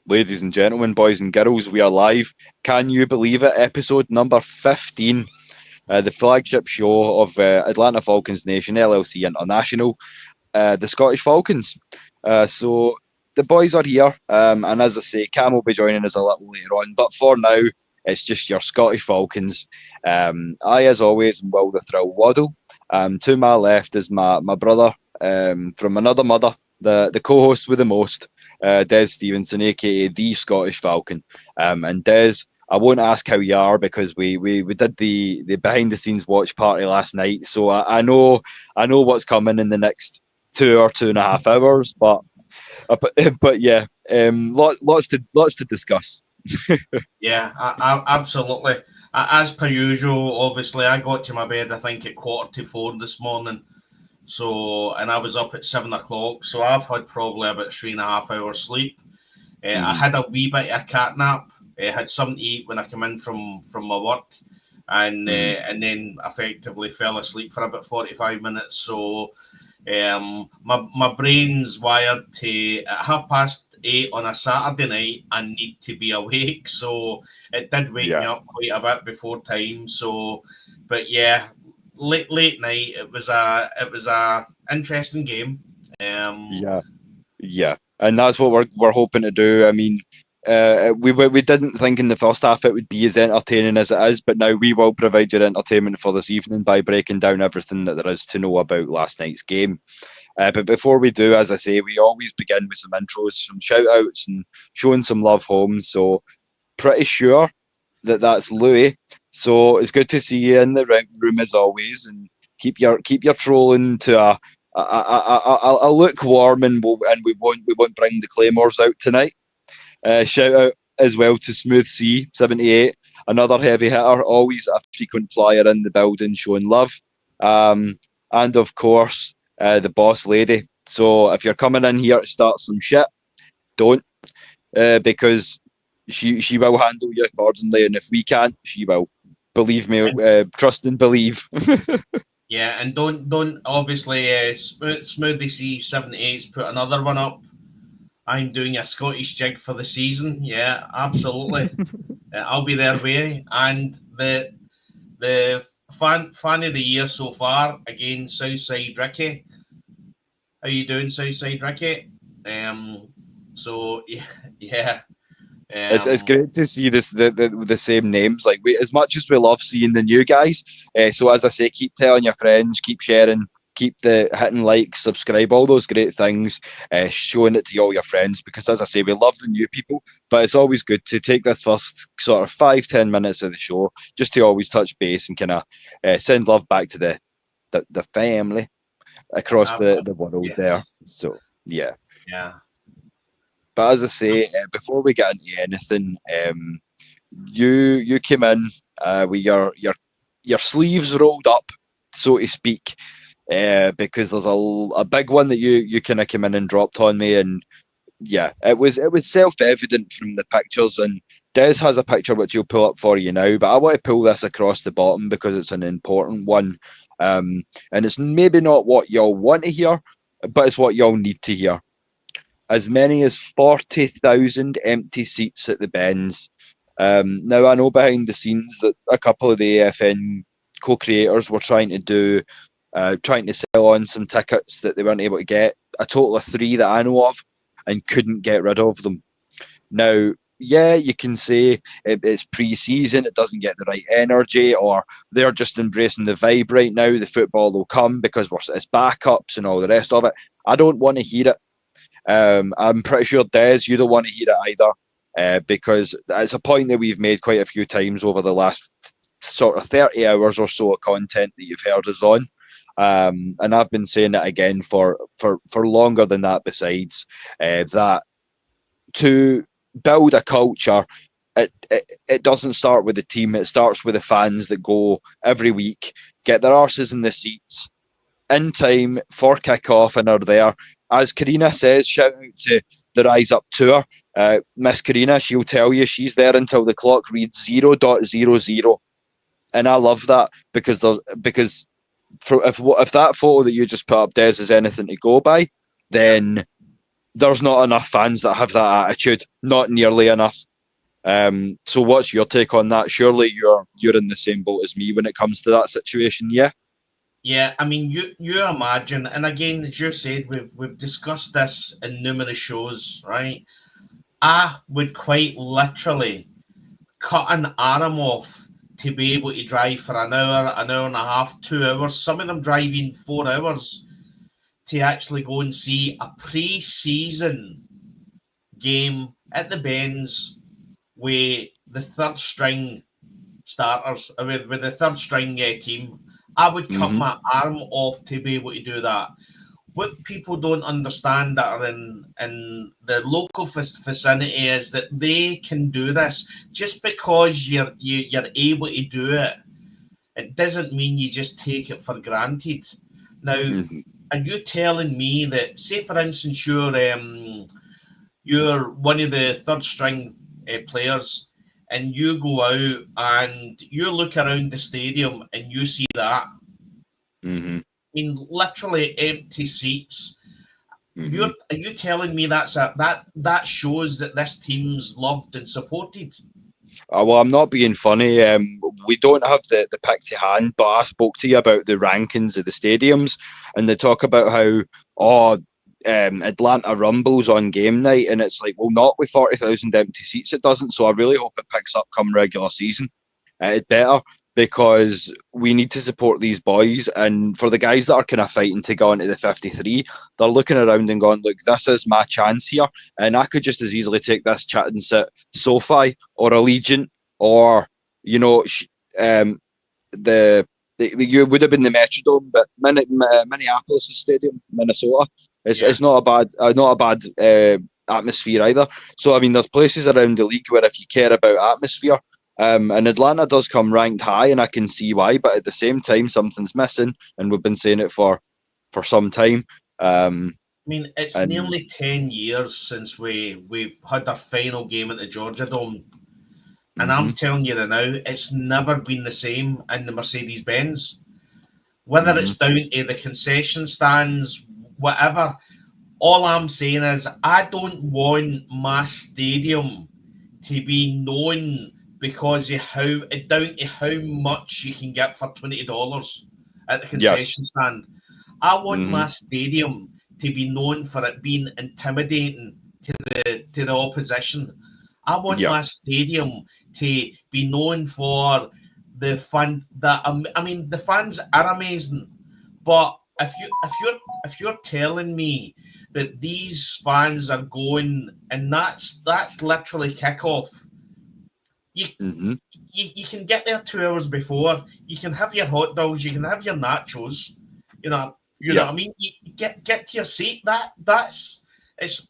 Ladies and gentlemen, boys and girls, we are live. Can you believe it? Episode number 15, the flagship show of Atlanta Falcons Nation, LLC International, the Scottish Falcons. So the boys are here, and as I say, Cam will be joining us a little later on. But for now, it's just your Scottish Falcons. I, as always, am Will the Thrill Waddle. To my left is my brother from another mother, the co-host with the most, Des Stevenson, aka the Scottish Falcon. And Des, I won't ask how you are because we did the behind the scenes watch party last night, so I know what's coming in the next 2.5 hours. But yeah, lots to discuss. Yeah, absolutely. As per usual, obviously, I got to my bed, I think, at 4:45 this morning. So, and I was up at 7 o'clock. So I've had probably about 3.5 hours sleep. I had a wee bit of a cat nap. I had something to eat when I came in from my work, and then effectively fell asleep for about 45 minutes. So, my brain's wired to at 8:30 on a Saturday night. I need to be awake, so it did wake me up quite a bit before time. So, but yeah, late night. It was a interesting game. Yeah, and that's what we're hoping to do. I mean, we didn't think in the first half it would be as entertaining as it is, but now we will provide your entertainment for this evening by breaking down everything that there is to know about last night's game. But before we do, as I say, we always begin with some intros, some shout outs, and showing some love home. So, pretty sure that's Louis. So it's good to see you in the room as always, and keep your trolling to a lukewarm, and we won't bring the claymores out tonight. Shout out as well to Smooth C 78, another heavy hitter, always a frequent flyer in the building, showing love. And of course, the boss lady. So if you're coming in here to start some shit, don't, because she will handle you accordingly, and if we can't, she will. Believe me, trust and believe. Yeah, and don't obviously Smoothie C78's put another one up. I'm doing a Scottish jig for the season. Yeah, absolutely. I'll be there with you. And the fan of the year so far, again, Southside Ricky. How you doing, Southside Ricky? So yeah. It's great to see the same names. Like, as much as we love seeing the new guys, so as I say, keep telling your friends, keep sharing, keep the hitting like, subscribe, all those great things, showing it to all your friends, because as I say, we love the new people, but it's always good to take this first sort of 5-10 minutes of the show just to always touch base and kind of send love back to the family across the world. Yes. There. So yeah. But as I say, before we get into anything, you came in with your sleeves rolled up, so to speak, because there's a big one that you kind of came in and dropped on me, and yeah, it was self-evident from the pictures, and Des has a picture which he'll pull up for you now, but I want to pull this across the bottom because it's an important one, and it's maybe not what y'all want to hear, but it's what y'all need to hear. As many as 40,000 empty seats at the Benz. Now, I know behind the scenes that a couple of the AFN co-creators were trying to sell on some tickets that they weren't able to get. A total of 3 that I know of, and couldn't get rid of them. Now, yeah, you can say it's pre-season, it doesn't get the right energy, or they're just embracing the vibe right now. The football will come because it's backups and all the rest of it. I don't want to hear it. I'm pretty sure, Des, you don't want to hear it either, because it's a point that we've made quite a few times over the last sort of 30 hours or so of content that you've heard us on. And I've been saying it again for longer than that, besides, that to build a culture, it doesn't start with the team, it starts with the fans that go every week, get their arses in the seats in time for kickoff and are there. As Karina says, shout out to the Rise Up Tour. Miss Karina, she'll tell you she's there until the clock reads 0.00. And I love that because if that photo that you just put up, Des, is anything to go by, then there's not enough fans that have that attitude, not nearly enough. So what's your take on that? Surely you're in the same boat as me when it comes to that situation, yeah? Yeah, I mean, you imagine, and again, as you said, we've discussed this in numerous shows, right? I would quite literally cut an arm off to be able to drive for an hour and a half, 2 hours. Some of them driving 4 hours to actually go and see a pre-season game at the Benz with the third string starters, with the third string team. I would cut my arm off to be able to do that. What people don't understand that are in the local vicinity is that they can do this. Just because you're able to do it, it doesn't mean you just take it for granted. Now, are you telling me that, say for instance, you're one of the third string players, and you go out and you look around the stadium and you see that? I mean, literally empty seats. Are you telling me that shows that this team's loved and supported? Well, I'm not being funny. We don't have the pick to hand, but I spoke to you about the rankings of the stadiums, and they talk about how Atlanta rumbles on game night, and it's like, well, not with 40,000 empty seats, it doesn't. So I really hope it picks up come regular season. It better, because we need to support these boys. And for the guys that are kind of fighting to go into the 53, they're looking around and going, look, this is my chance here. And I could just as easily take this chat and sit SoFi or Allegiant or, you know, you would have been the Metrodome, but Minneapolis Stadium, Minnesota. It's not a bad atmosphere either. So I mean, there's places around the league where if you care about atmosphere, and Atlanta does come ranked high, and I can see why. But at the same time, something's missing, and we've been saying it for some time. I mean, it's nearly 10 years since we've had our final game at the Georgia Dome. And I'm telling you now, it's never been the same in the Mercedes-Benz. Whether it's down to the concession stands, whatever, all I'm saying is I don't want my stadium to be known because of down to how much you can get for $20 at the concession stand. I want my stadium to be known for it being intimidating to the opposition. I want my stadium to be known for the fun. The fans are amazing, but if you're telling me that these fans are going, and that's literally kickoff, you can get there 2 hours before. You can have your hot dogs. You can have your nachos. You know what I mean. You get to your seat. That's it's.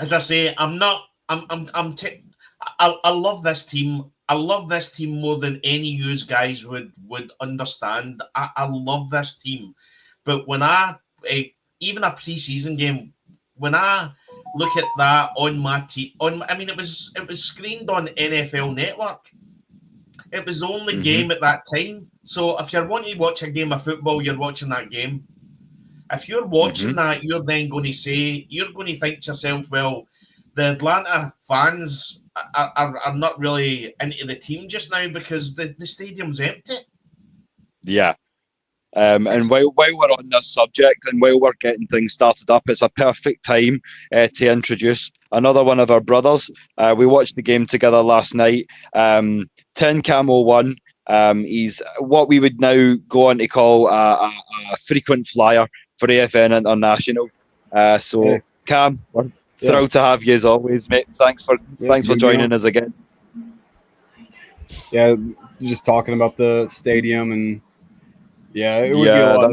As I say, I love this team. I love this team more than any of you guys would understand. I love this team, but when even a preseason game, when I look at that on my team, it was screened on NFL Network. It was the only game at that time. So if you're wanting to watch a game of football, you're watching that game. If you're watching that, you're then going to think to yourself, well, the Atlanta fans are not really into the team just now because the stadium's empty. Yeah. And while we're on this subject and while we're getting things started up, it's a perfect time to introduce another one of our brothers. We watched the game together last night. 10 Camo 1. He's what we would now go on to call a frequent flyer for AFN International. So, Cam, we're thrilled to have you as always, mate. Thanks for joining us again. Yeah, just talking about the stadium, and it would be a lot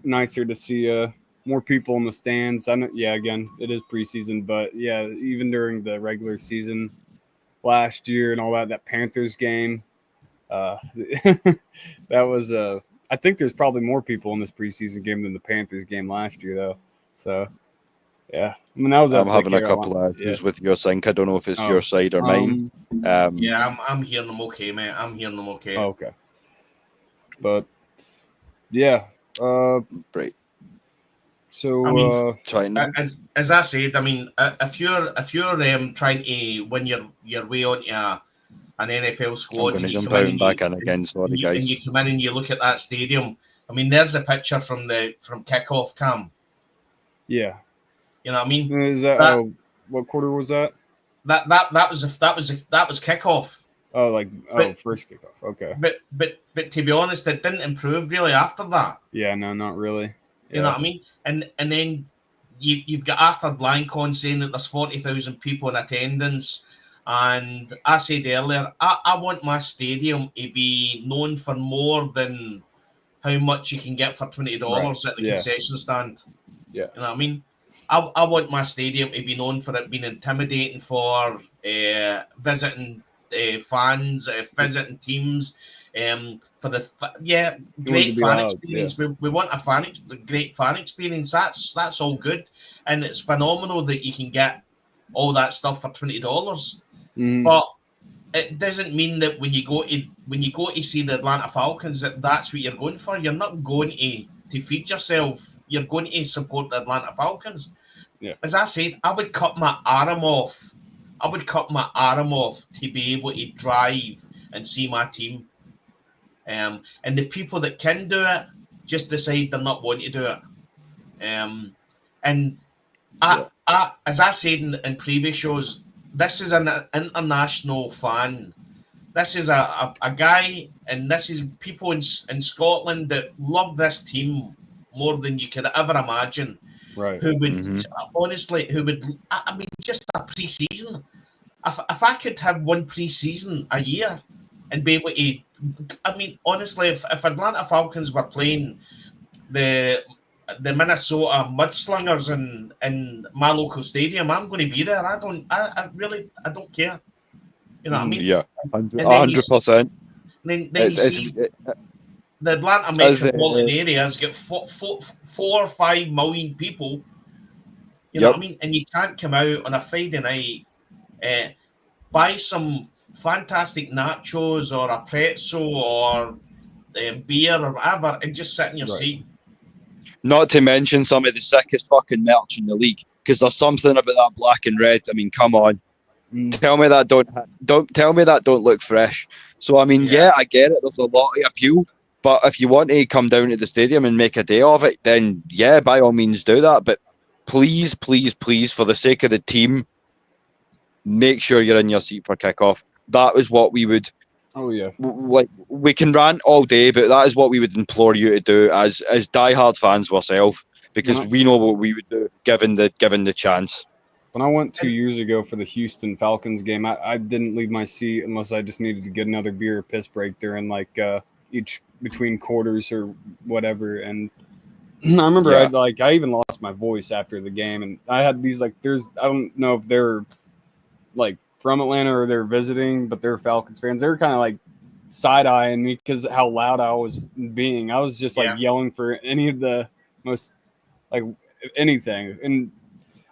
nicer to see more people in the stands. I know, again, it is preseason, but even during the regular season last year and all that Panthers game, that was I think there's probably more people in this preseason game than the Panthers game last year, though. So, I mean, that was. I'm having a couple of issues with your sync. I don't know if it's your side or mine. I'm hearing them okay, mate. I'm hearing them okay. Oh, okay. But, Right. So I mean, trying to. as I said, I mean, if you're trying to win your way onto an NFL I'm squad, going and to you jump come out in and back in again. Sorry, and guys. you come in and you look at that stadium. I mean, there's a picture from kickoff, Cam. yeah, You know what I mean? is that, That- what quarter was that? That was kickoff. Oh, But- first kickoff. Okay. But to be honest, it didn't improve really after that. Yeah, no, not really. You know what I mean? And then you've got Arthur Blancon saying that there's 40,000 people in attendance. And I said earlier, I want my stadium to be known for more than how much you can get for $20 at the concession stand. Yeah. You know what I mean? I want my stadium to be known for it being intimidating for visiting fans, visiting teams, for the great fan experience. We want a great fan experience. That's all good, and it's phenomenal that you can get all that stuff for $20. But it doesn't mean that when you go to see the Atlanta Falcons that's what you're going for. You're not going to feed yourself. You're going to support the Atlanta Falcons. Yeah. As I said, I would cut my arm off. To be able to drive and see my team. And the people that can do it just decide they're not going to do it. As I said in previous shows, this is an international fan. This is a guy, and this is people in Scotland that love this team more than you could ever imagine. Right. Who would honestly? I mean, just a pre-season. If I could have one pre-season a year and be able to, I mean, honestly, if Atlanta Falcons were playing the Minnesota Mudslingers in my local stadium, I'm going to be there. I don't care. You know what I mean? Yeah, 100%. Then you see the Atlanta metropolitan area has got 4 or 5 million people. You know what I mean? And you can't come out on a Friday night, buy some fantastic nachos or a pretzel or beer or whatever, and just sit in your seat. Not to mention some of the sickest fucking merch in the league, because there's something about that black and red. I mean, come on. Tell me that don't look fresh. So I mean, yeah, I get it. There's a lot of appeal, but if you want to come down to the stadium and make a day of it, then yeah, by all means do that. But please, please, please, for the sake of the team, make sure you're in your seat for kickoff. That is what we would. Oh yeah. Like, we can rant all day, but that is what we would implore you to do as diehard fans ourselves, because we know what we would do given the chance. When I went 2 years ago for the Houston Falcons game, I didn't leave my seat unless I just needed to get another beer or piss break during each between quarters or whatever. And I remember I even lost my voice after the game, and I had these I don't know if they're from Atlanta or they're visiting, but they're Falcons fans. They were kind of side-eyeing me because how loud I was being. I was just yelling for any of the most anything. And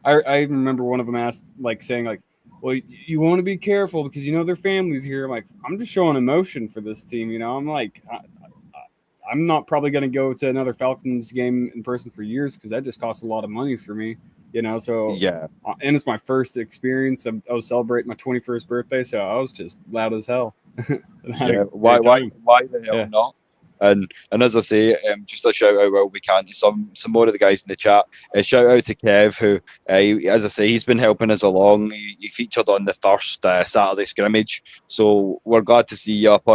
I remember one of them asked saying well, you want to be careful because their family's here. I'm just showing emotion for this team. I'm I'm not probably going to go to another Falcons game in person for years because that just costs a lot of money for me. So yeah, and it's my first experience. I was celebrating my 21st birthday, so I was just loud as hell. Why the hell not? And as I say, just a shout out we can to some more of the guys in the chat. Shout out to Kev, who, as I say, he's been helping us along. He featured on the first Saturday scrimmage, so we're glad to see you up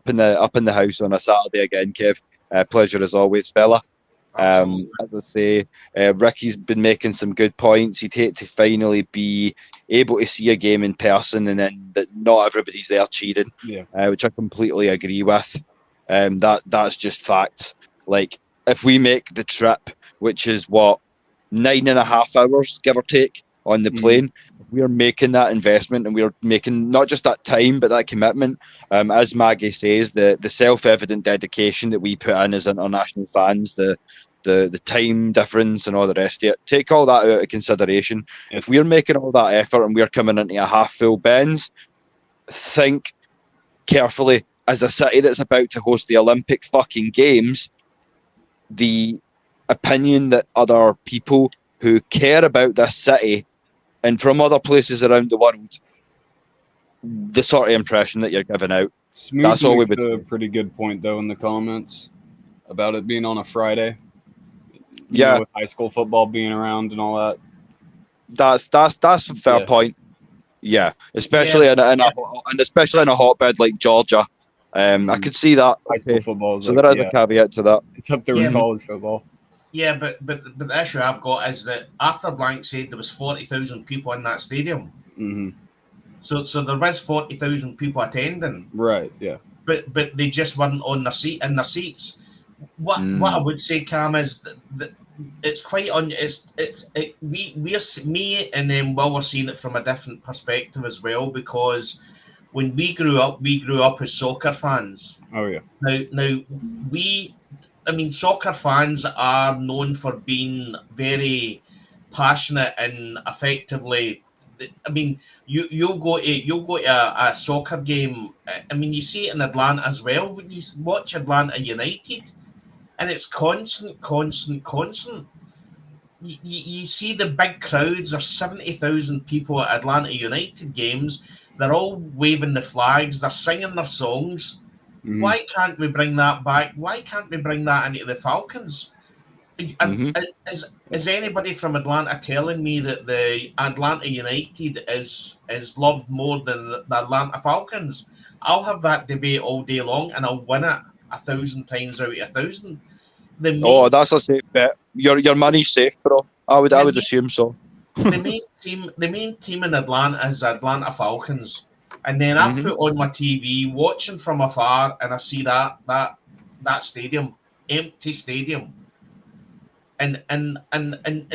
in the house on a Saturday again, Kev. Pleasure as always, fella. As I say, Ricky's been making some good points. He'd hate to finally be able to see a game in person and then that not everybody's there cheering, which I completely agree with. That's just facts. If we make the trip, which is 9.5 hours, give or take, on the plane, we are making that investment and we are making not just that time but that commitment. As Maggie says, the self-evident dedication that we put in as international fans, the time difference and all the rest of it, take all that out of consideration. If we're making all that effort and we're coming into a half full Benz, think carefully. As a city that's about to host the Olympic fucking Games, the opinion that other people who care about this city and from other places around the world, the sort of impression that you're giving out. Smooth That's all we makes would a say. pretty good point, though, in the comments about it being on a Friday. Yeah, with high school football being around and all that. that's a fair point. Yeah, especially and especially in a hotbed like Georgia. I could see that. High school football is so there is a caveat to that. It's up there with college football. Yeah, but the issue I've got is that after Blank said there was 40,000 people in that stadium. Mm-hmm. So there was 40,000 people attending. Right. Yeah. But they just weren't on their seats. What I would say, Cam, is that it's quite me and then Will were seeing it from a different perspective as well, because when we grew up as soccer fans. Oh yeah. Now soccer fans are known for being very passionate and effectively. I mean, you'll go to a soccer game. I mean, you see it in Atlanta as well. When you watch Atlanta United, and it's constant. You see the big crowds. There's 70,000 people at Atlanta United games. They're all waving the flags. They're singing their songs. Mm-hmm. Why can't we bring that back? Why can't we bring that into the Falcons? Is anybody from Atlanta telling me that the Atlanta United is loved more than the Atlanta Falcons? I'll have that debate all day long, and I'll win it 1,000 times out of 1,000. That's a safe bet. Your money's safe, bro. I would assume so. the main team in Atlanta is Atlanta Falcons, and then I put on my TV watching from afar, and I see that stadium, empty stadium. And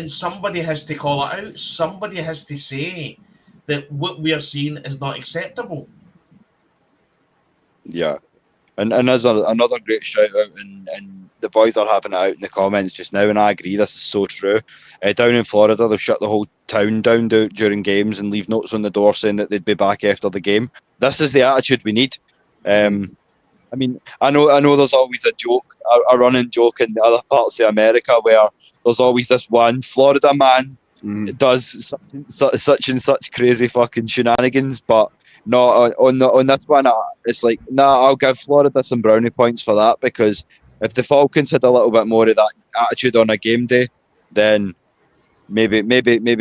somebody has to call it out. Somebody has to say that what we are seeing is not acceptable. Yeah, and as another great shout out, and the boys are having it out in the comments just now, and I agree, this is so true. Down in Florida, they'll shut the whole town down during games and leave notes on the door saying that they'd be back after the game. This is the attitude we need. I mean, I know there's always a joke, a running joke in the other parts of America where there's always this one Florida man that does such and such crazy fucking shenanigans, but no, on this one, it's like, I'll give Florida some brownie points for that, because if the Falcons had a little bit more of that attitude on a game day, then maybe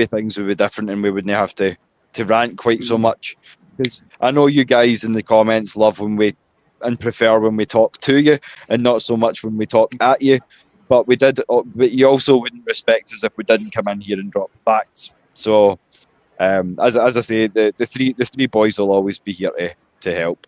things would be different and we wouldn't have to rant quite so much. Because I know you guys in the comments love and prefer when we talk to you and not so much when we talk at you, but you also wouldn't respect us if we didn't come in here and drop facts. So as I say, the three boys will always be here to help.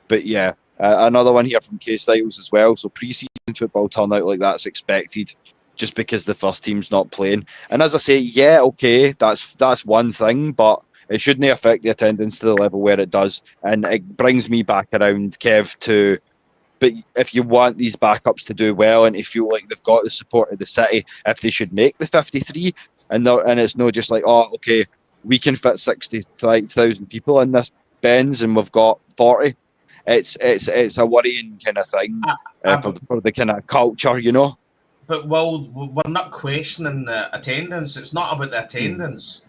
But yeah, another one here from K Styles as well. So preseason football turnout like that's expected, just because the first team's not playing. And as I say, yeah, okay, that's one thing, but it shouldn't affect the attendance to the level where it does. And it brings me back around, Kev, but if you want these backups to do well and to feel like they've got the support of the city, if they should make the 53, and it's not just like, oh, okay, we can fit 65,000 people in this Benz and we've got 40. It's a worrying kind of thing for the kind of culture, you know. But we're not questioning the attendance. It's not about the attendance.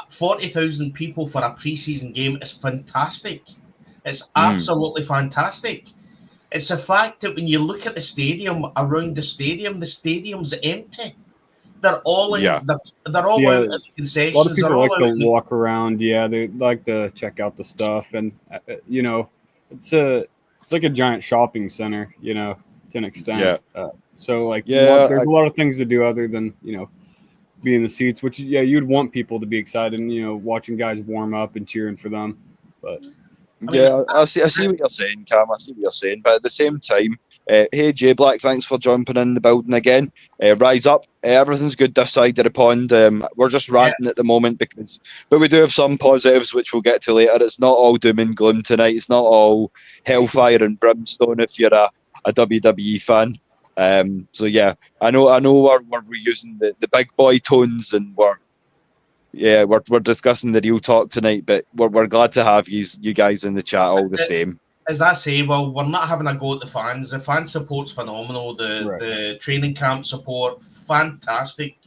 40,000 people for a preseason game is fantastic. It's absolutely fantastic. It's the fact that when you look at the stadium, around the stadium's empty. They're all in. They're all out at the concessions. A lot of people like to walk around. Yeah, they like to check out the stuff, and it's like a giant shopping center, to an extent. Yeah. So there's a lot of things to do other than be in the seats, which you'd want people to be excited and watching guys warm up and cheering for them. But I see what you're saying, Cam. I see what you're saying, but at the same time, hey Jay Black, thanks for jumping in the building again. Rise up, everything's good this side of the pond. We're just ranting at the moment but we do have some positives which we'll get to later. It's not all doom and gloom tonight. It's not all hellfire and brimstone if you're a WWE fan. So yeah, I know we're using the big boy tones and we're discussing the real talk tonight, but we're glad to have you guys in the chat all the same. as I say, well, we're not having a go at the fans. The fan support's phenomenal. The training camp support, fantastic.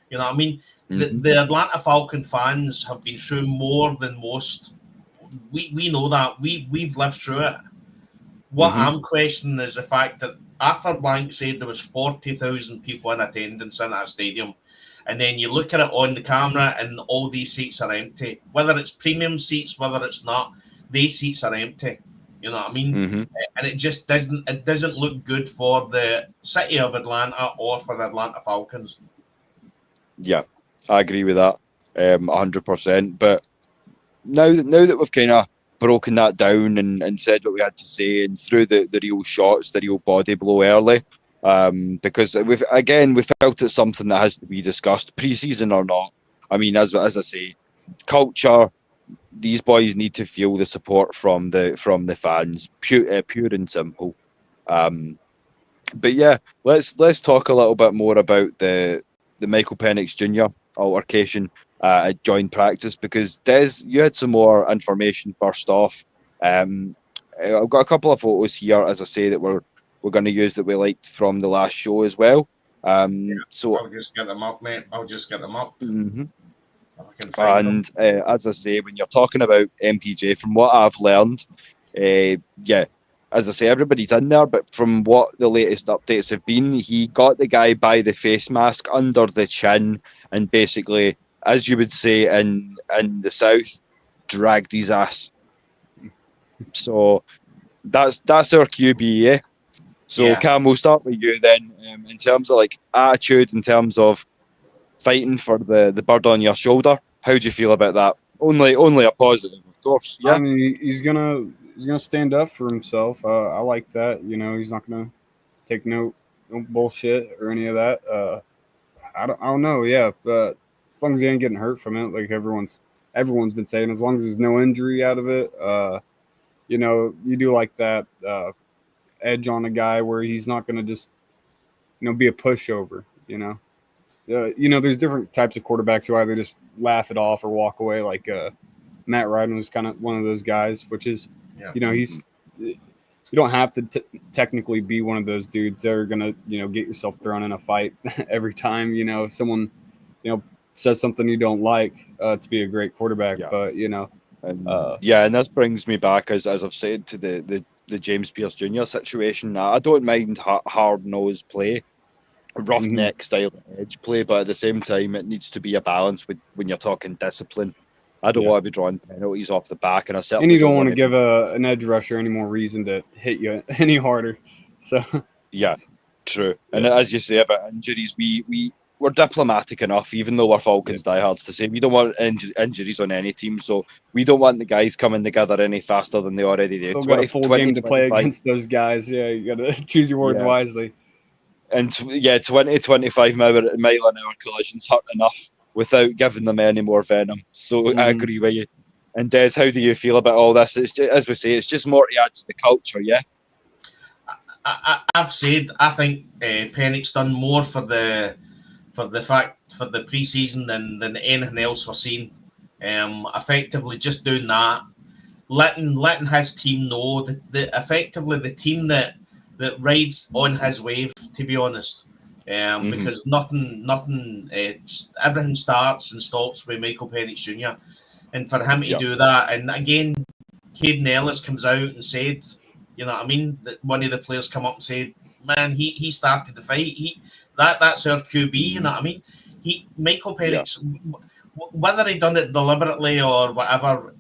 You know what I mean? The Atlanta Falcon fans have been through more than most. We know that. We've lived through it. What I'm questioning is the fact that after Blank said there was 40,000 people in attendance in that stadium, and then you look at it on the camera and all these seats are empty. Whether it's premium seats, whether it's not, these seats are empty. You know what I mean? And it just doesn't look good for the city of Atlanta or for the Atlanta Falcons. Yeah, I agree with that 100%. But now that we've kind of broken that down and said what we had to say and through the real shots, the real body blow early, because we felt it's something that has to be discussed, preseason or not. I mean, as I say, culture. These boys need to feel the support from the fans, pure and simple. But yeah, let's talk a little bit more about the Michael Penix Jr. altercation at joint practice, because Des, you had some more information first off. I've got a couple of photos here, as I say, that we're going to use that we liked from the last show as well. So I'll just get them up, mate. I'll just get them up. And as I say, when you're talking about MPJ, from what I've learned, as I say, everybody's in there, but from what the latest updates have been, he got the guy by the face mask under the chin and basically, as you would say in the South, dragged his ass. So that's our QB, yeah? So Cam, we'll start with you then, in terms of like attitude, in terms of fighting for the bird on your shoulder. How do you feel about that? Only a positive, of course. Yeah, I mean, he's gonna stand up for himself. I like that. You know, he's not gonna take no bullshit or any of that. I don't know. Yeah, but as long as he ain't getting hurt from it, like everyone's been saying, as long as there's no injury out of it, you know, you do like that edge on a guy where he's not gonna just, you know, be a pushover. You know. There's different types of quarterbacks who either just laugh it off or walk away. Like Matt Ryan was kind of one of those guys, which is, you know, you don't have to technically be one of those dudes that are gonna, you know, get yourself thrown in a fight every time, you know, someone, you know, says something you don't like to be a great quarterback. But you know, and this brings me back, as I've said, to the James Pierce Jr. situation. I don't mind hard nosed play, roughneck style edge play, but at the same time it needs to be a balance with when you're talking discipline. I don't want to be drawing penalties off the back, and you don't want to give an edge rusher any more reason to hit you any harder. So true. And as you say about injuries, we're diplomatic enough, even though we're Falcons diehards, to say we don't want injuries on any team, so we don't want the guys coming together any faster than they already do. Still got a full game to play against those guys. Yeah, you got to choose your words wisely. And 20-25 mile an hour collisions hurt enough without giving them any more venom. So I agree with you. And Des, how do you feel about all this? It's just, as we say, it's just more to add to the culture, yeah? I've said I think Penix done more for the preseason than anything else we're seeing. Effectively just doing that, letting his team know that effectively the team that rides on his wave, to be honest, because nothing, everything starts and stops with Michael Penix Jr. And for him to do that, and again, Caden Ellis comes out and said, you know what I mean, that one of the players come up and said, man, he started the fight. That's our QB, you know what I mean? Michael Penix, whether he done it deliberately or whatever,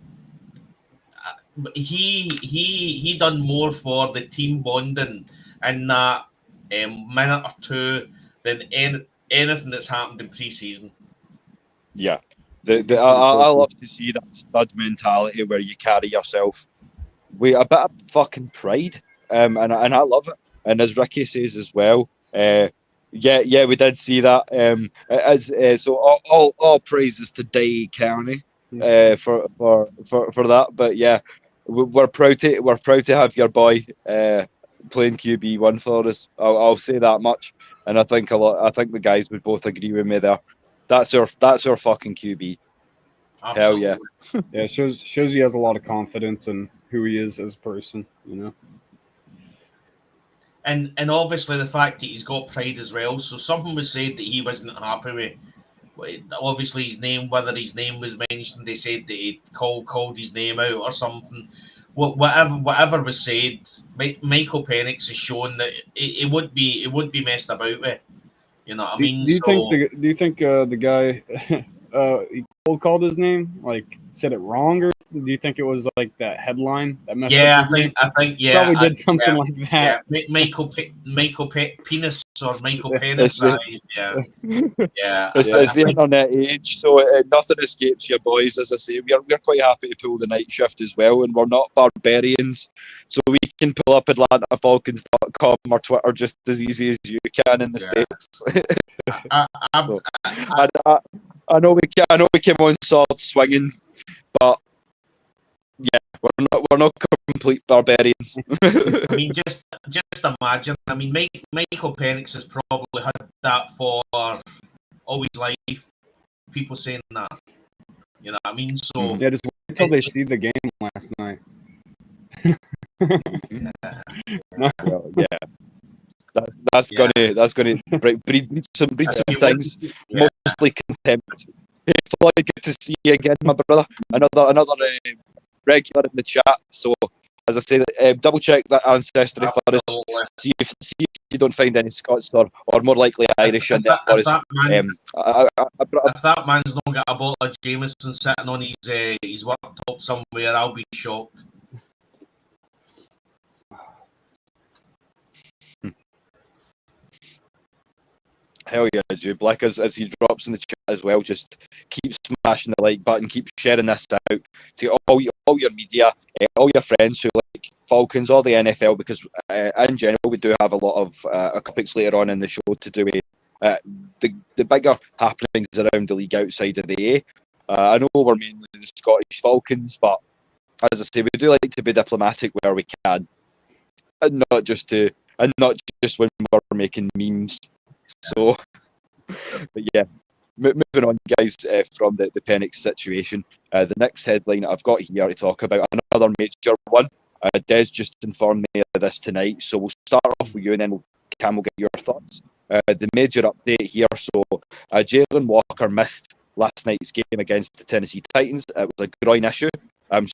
he done more for the team bonding in that minute or two than anything that's happened in preseason. Yeah, I love to see that stud mentality where you carry yourself with a bit of fucking pride, and I love it. And as Ricky says as well, we did see that. So all praises to Day County for that. But yeah, we're proud to have your boy playing QB1 for us. I'll say that much, and I think the guys would both agree with me there. That's our fucking QB. Absolutely. Hell yeah. Yeah, shows he has a lot of confidence, and who he is as a person, And obviously the fact that he's got pride as well. So something was said that he wasn't happy with. Obviously his name, whether his name was mentioned, they said that he called his name out or something. Whatever was said, Michael Penix has shown that it would be messed about with. You know what I mean? Do you think the guy he cold called his name, like said it wrong, or do you think it was like that headline that messed up his name? I think Probably did something like that. Yeah, Michael Penis or Michael It's Penis. the, Yeah. it's the internet age, so nothing escapes you, boys. As I say, we're quite happy to pull the night shift as well, and we're not barbarians, so we can pull up AtlantaFalcons.com or Twitter just as easy as you can in the States. I know we came on sword swinging, but yeah, we're not complete barbarians. I mean, just imagine. I mean, Michael Penix has probably had that for all his life. People saying that, you know what I mean? So yeah, just wait until they see the game last night. Well, yeah. That's gonna breed some things, mostly contempt. It's all good to see you again, my brother. Another regular in the chat. So as I say, double check that ancestry for us. See if you don't find any Scots or more likely Irish in there for us. If that man's not got a bottle of Jameson sitting on his worktop somewhere, I'll be shocked. Hell yeah, Jude Black, as he drops in the chat as well, just keep smashing the like button, keep sharing this out to all your media, all your friends who like Falcons or the NFL, because in general we do have a lot of topics later on in the show to do with the bigger happenings around the league outside of the A. I know we're mainly the Scottish Falcons, but as I say, we do like to be diplomatic where we can, and not just when we're making memes. So, but yeah, moving on, guys, from the Penix situation. The next headline I've got here to talk about, another major one. Des just informed me of this tonight, so we'll start off with you and then Cam will get your thoughts. The major update here, so Jalen Walker missed last night's game against the Tennessee Titans. It was a groin issue.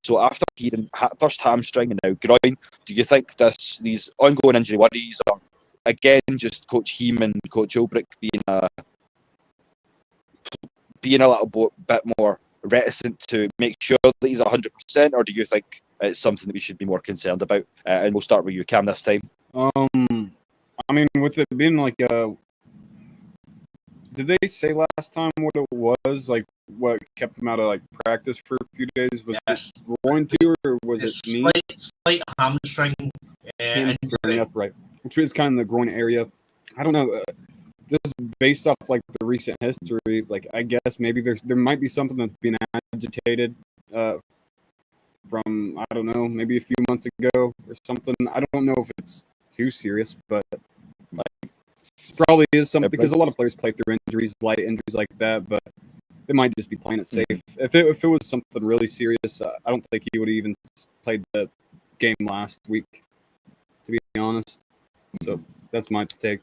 So after hearing first hamstring and now groin, do you think these ongoing injury worries are, again, just Coach Heem and Coach Ulbrich being a little bit more reticent to make sure that he's 100%, or do you think it's something that we should be more concerned about? And we'll start with you, Cam, this time. I mean, with it being like did they say last time what it was? Like, what kept him out of like practice for a few days? Was it groin too, or was it knee? Slight hamstring. That's right. Which is kind of the groin area. I don't know. Just based off like the recent history, like I guess maybe there might be something that's being agitated from, I don't know, maybe a few months ago or something. I don't know if it's too serious, but like it probably is something, because a lot of players play through injuries, light injuries like that, but they might just be playing it safe. If it was something really serious, I don't think he would have even played the game last week, to be honest. So that's my take.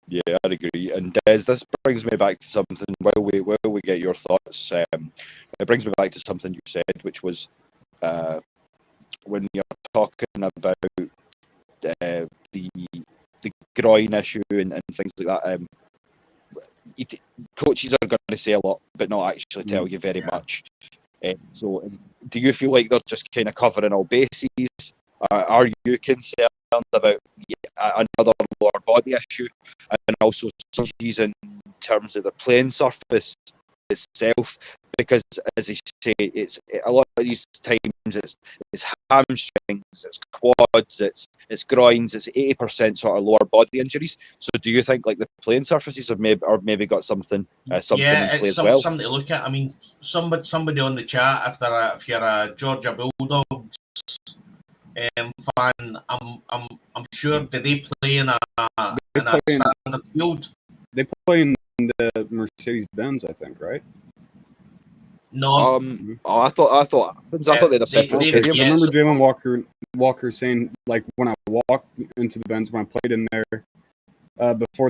Yeah, I'd agree. And Des, this brings me back to something. While we get your thoughts, it brings me back to something you said, which was when you're talking about the groin issue and things like that. Coaches are going to say a lot, but not actually tell you very much. So, do you feel like they're just kind of covering all bases? Are you concerned about another lower body issue, and also some issues in terms of the playing surface itself? Because, as you say, it's a lot of these times it's hamstrings, it's quads, it's groins, it's 80% sort of lower body injuries. So, do you think like the playing surfaces have maybe got something in play as well? Something to look at. I mean, somebody on the chat, if you're a Georgia Bulldogs fan, I'm sure, did they play in a standard field? They play in the Mercedes-Benz, I think, right? No, I thought they had a separate stadium. I remember Jalen Walker saying, like, when I walked into the Benz, when I played in there, before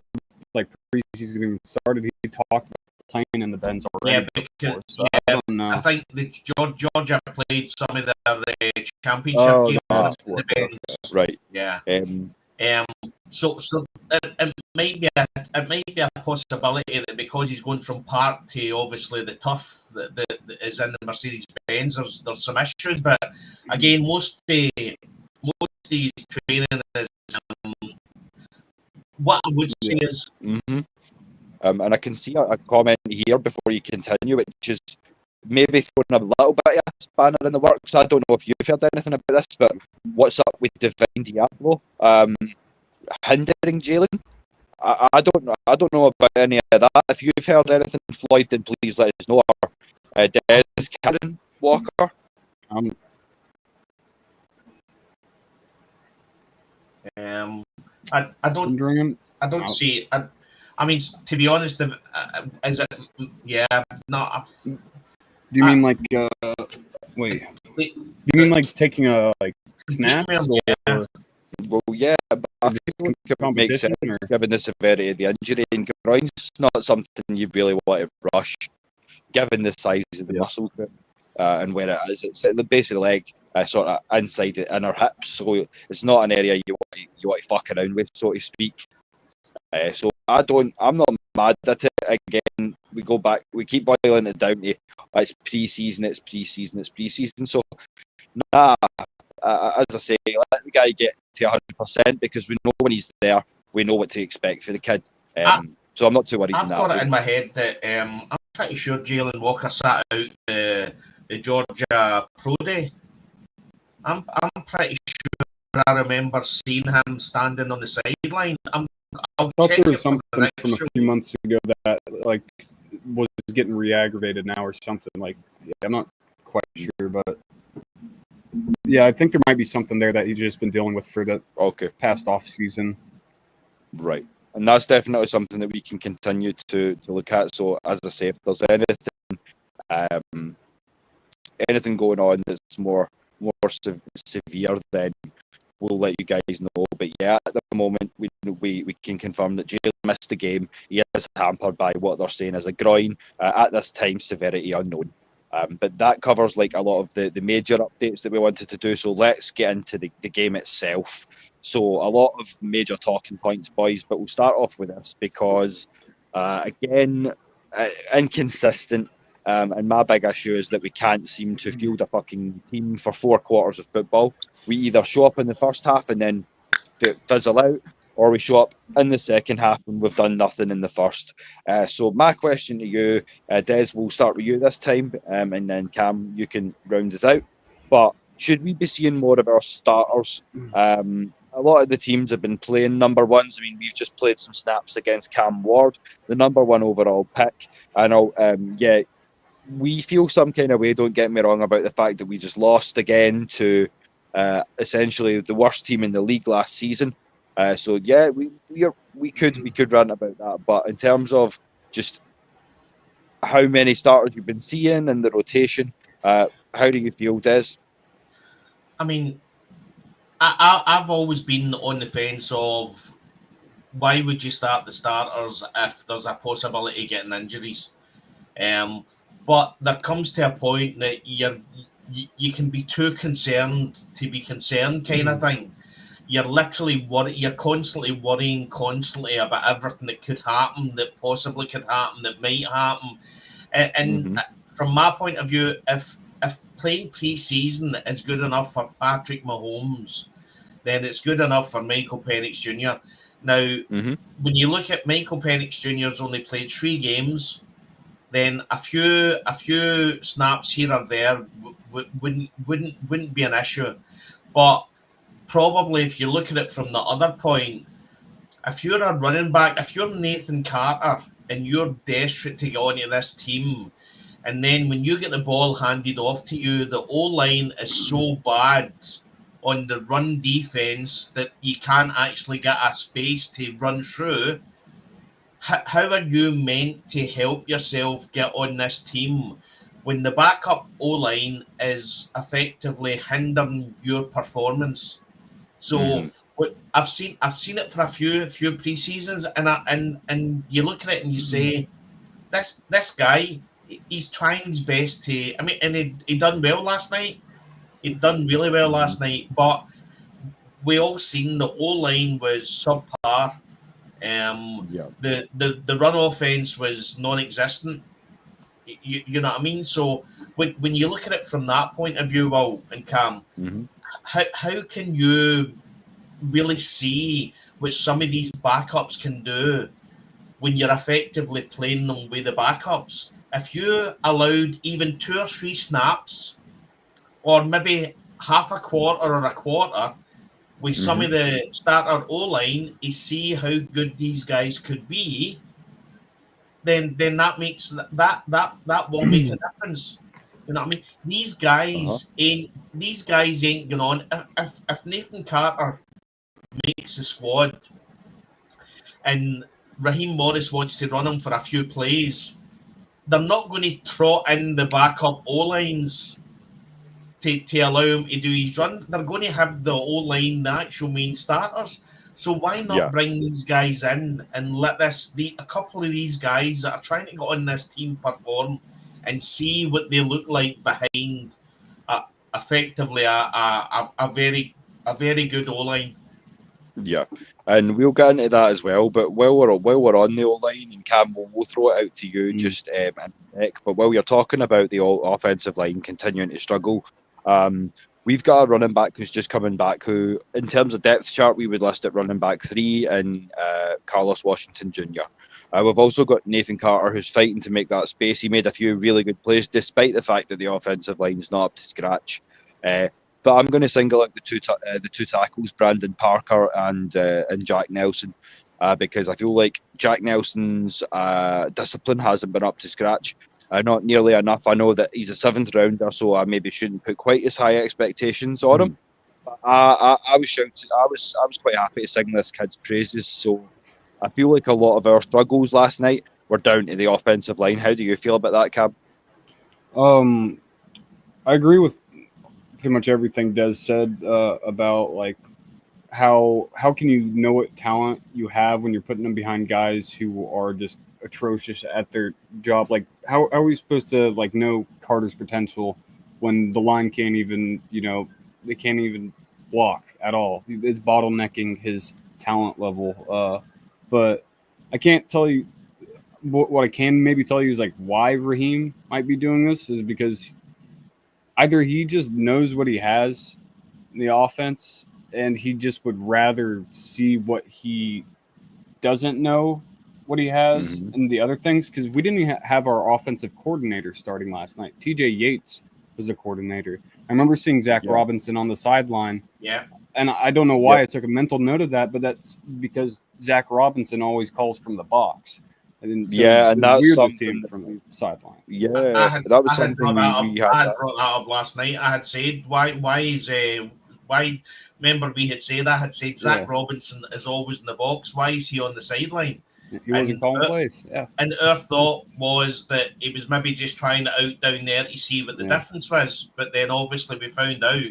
like preseason even started, he talked about playing in the Benz already. Yeah, because so I don't know. I think the Georgia played some of their championship games in the Benz. Right. Yeah. So it might be a possibility that because he's going from park to obviously the tough that is in the Mercedes Benz, there's some issues. But again, most of these training is what I would say is. And I can see a comment here before you continue, which is maybe throwing a little bit of a spanner in the works. I don't know if you've heard anything about this, but what's up with Divine Diablo hindering Jalen? I don't know about any of that. If you've heard anything, Floyd, then please let us know. Des Karen Walker. I don't see. I mean, to be honest, is it? Yeah, not. Do you mean like? Wait. Do you mean like taking a snaps? Yeah. Well, yeah, but I think it makes sense given the severity of the injury. And groin's not something you really want to rush, given the size of the muscle group and where it is. It's at the base of the leg, sort of inside the inner hips. So it's not an area you want to fuck around with, so to speak. So I'm not mad at it. Again, we keep boiling it down to it's pre-season. So as I say, let the guy get to 100% because we know when he's there, we know what to expect for the kid. So I'm not too worried. I've got it in my head that I'm pretty sure Jalen Walker sat out the Georgia Pro Day. I'm pretty sure I remember seeing him standing on the sideline. I thought there was something from a few months ago that like was getting re-aggravated now or something. Like, yeah, I'm not quite sure, but yeah, I think there might be something there that he's just been dealing with for the past off season. Right, and that's definitely something that we can continue to look at. So, as I say, if there's anything going on that's more severe, then we'll let you guys know. But yeah, at the moment, we can confirm that Jalen missed the game. He is hampered by what they're saying is a groin. At this time, severity unknown. But that covers like a lot of the major updates that we wanted to do. So let's get into the game itself. So a lot of major talking points, boys, but we'll start off with this because, again, inconsistent. And my big issue is that we can't seem to field a fucking team for 4 quarters of football. We either show up in the first half and then fizzle out, or we show up in the second half and we've done nothing in the first. So my question to you, Des, we'll start with you this time, and then Cam, you can round us out. But should we be seeing more of our starters? A lot of the teams have been playing number ones. I mean, we've just played some snaps against Cam Ward, the number 1 overall pick. I know, we feel some kind of way, don't get me wrong, about the fact that we just lost again to essentially the worst team in the league last season. So yeah, we could rant about that. But in terms of just how many starters you've been seeing and the rotation, how do you feel, Des? I mean, I've always been on the fence of why would you start the starters if there's a possibility of getting injuries. But there comes to a point that you can be too concerned to be concerned, kind of thing. You're literally you're constantly worrying about everything that could happen, that possibly could happen, that might happen. And from my point of view, if playing pre-season is good enough for Patrick Mahomes, then it's good enough for Michael Penix Jr. Now, when you look at Michael Penix Jr.'s only played 3 games, then a few snaps here or there wouldn't be an issue. But probably if you look at it from the other point, if you're a running back, if you're Nathan Carter and you're desperate to get onto this team, and then when you get the ball handed off to you, the O-line is so bad on the run defense that you can't actually get a space to run through, how are you meant to help yourself get on this team when the backup O-line is effectively hindering your performance. So I've seen it for a few pre-seasons, and you look at it and you say, this guy, he's trying his best to. I mean, and he done well last night. He done really well last night, but we all seen the O-line was subpar. The run offense was non-existent. You know what I mean? So when you look at it from that point of view, Will and Cam, how can you really see what some of these backups can do when you're effectively playing them with the backups? If you allowed even 2 or 3 snaps, or maybe half a quarter or a quarter, with some of the starter O-line, you see how good these guys could be, then that makes that will make a difference. You know what I mean? These guys ain't going on. If Nathan Carter makes the squad and Raheem Morris wants to run him for a few plays, they're not going to trot in the backup O-lines to allow him to do his run. They're going to have the O-line, the actual main starters. So why not bring these guys in and let a couple of these guys that are trying to get on this team perform and see what they look like behind effectively a very good O-line. Yeah, and we'll get into that as well. But while we're on the O-line, and Cam, we'll throw it out to you just in a sec. But while you're talking about the offensive line continuing to struggle, we've got a running back who's just coming back, who, in terms of depth chart, we would list at running back 3 and Carlos Washington Jr. We've also got Nathan Carter, who's fighting to make that space. He made a few really good plays, despite the fact that the offensive line is not up to scratch. But I'm going to single out the two tackles, Brandon Parker and Jack Nelson, because I feel like Jack Nelson's discipline hasn't been up to scratch. Not nearly enough. I know that he's a 7th rounder, so I maybe shouldn't put quite as high expectations on him. But I was quite happy to sing this kid's praises. So I feel like a lot of our struggles last night were down to the offensive line. How do you feel about that, Cam? I agree with pretty much everything Des said about like how can you know what talent you have when you're putting them behind guys who are just atrocious at their job. Like how are we supposed to like know Carter's potential when the line can't even, they can't even block at all? It's bottlenecking his talent level. But I can't tell you what I can maybe tell you is like why Raheem might be doing this is because either he just knows what he has in the offense and he just would rather see what he doesn't know what he has and the other things, because we didn't even have our offensive coordinator starting last night. TJ Yates was the coordinator. I remember seeing Zach Robinson on the sideline. Yeah. And I don't know why I took a mental note of that, but that's because Zach Robinson always calls from the box. And that's something from the sideline. Yeah, that was something we had. I had brought that up last night. I had said why remember we had said Zach Robinson is always in the box. Why is he on the sideline? He wasn't calling plays. Yeah. And our thought was that he was maybe just trying it out down there to see what the difference was. But then obviously we found out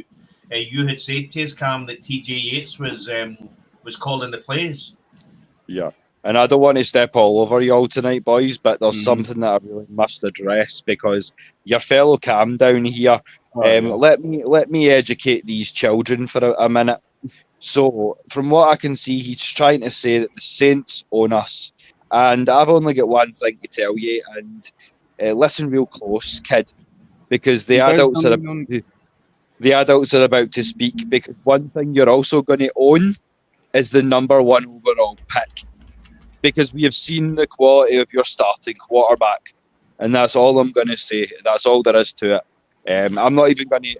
you had said to us, Cam, that TJ Yates was calling the plays. Yeah. And I don't want to step all over y'all tonight, boys, but there's something that I really must address, because your fellow Cam down here, let me educate these children for a minute. So, from what I can see, he's trying to say that the Saints own us. And I've only got one thing to tell you, and listen real close, kid, because the adults are about to speak, because one thing you're also going to own is the number 1 overall pick. Because we have seen the quality of your starting quarterback, and that's all I'm going to say. That's all there is to it. I'm not even going to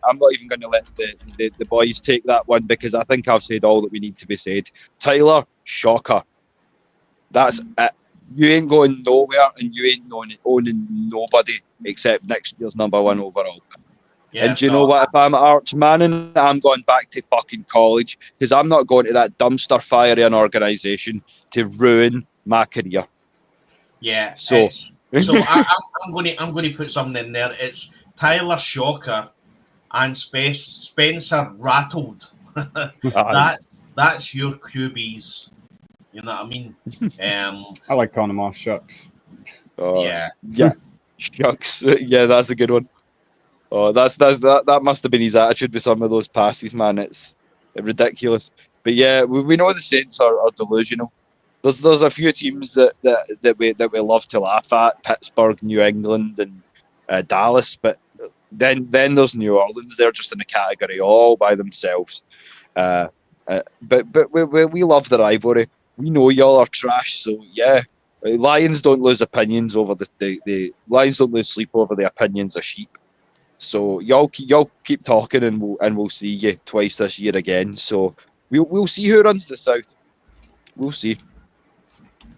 let the boys take that one, because I think I've said all that we need to be said. Tyler, shocker. That's it. You ain't going nowhere, and you ain't owning nobody except next year's number 1 overall. Yeah, and do you know what? If I'm Arch Manning, I'm going back to fucking college, because I'm not going to that dumpster fire of an organisation to ruin my career. Yeah. So So I'm going to put something in there. It's Tyler Shocker and Spencer Rattled. That's your QBs. You know what I mean? I like calling them off shucks. Yeah. Shucks. Yeah, that's a good one. Oh, that must have been his attitude with some of those passes, man. It's ridiculous. But yeah, we know the Saints are delusional. There's a few teams that we love to laugh at: Pittsburgh, New England, and Dallas. But then there's New Orleans. They're just in a category all by themselves. But we love the rivalry. We know y'all are trash, so yeah. Lions don't lose opinions over the Lions don't lose sleep over the opinions of sheep. So y'all keep talking, and we'll see you twice this year again. So we'll see who runs the South. We'll see.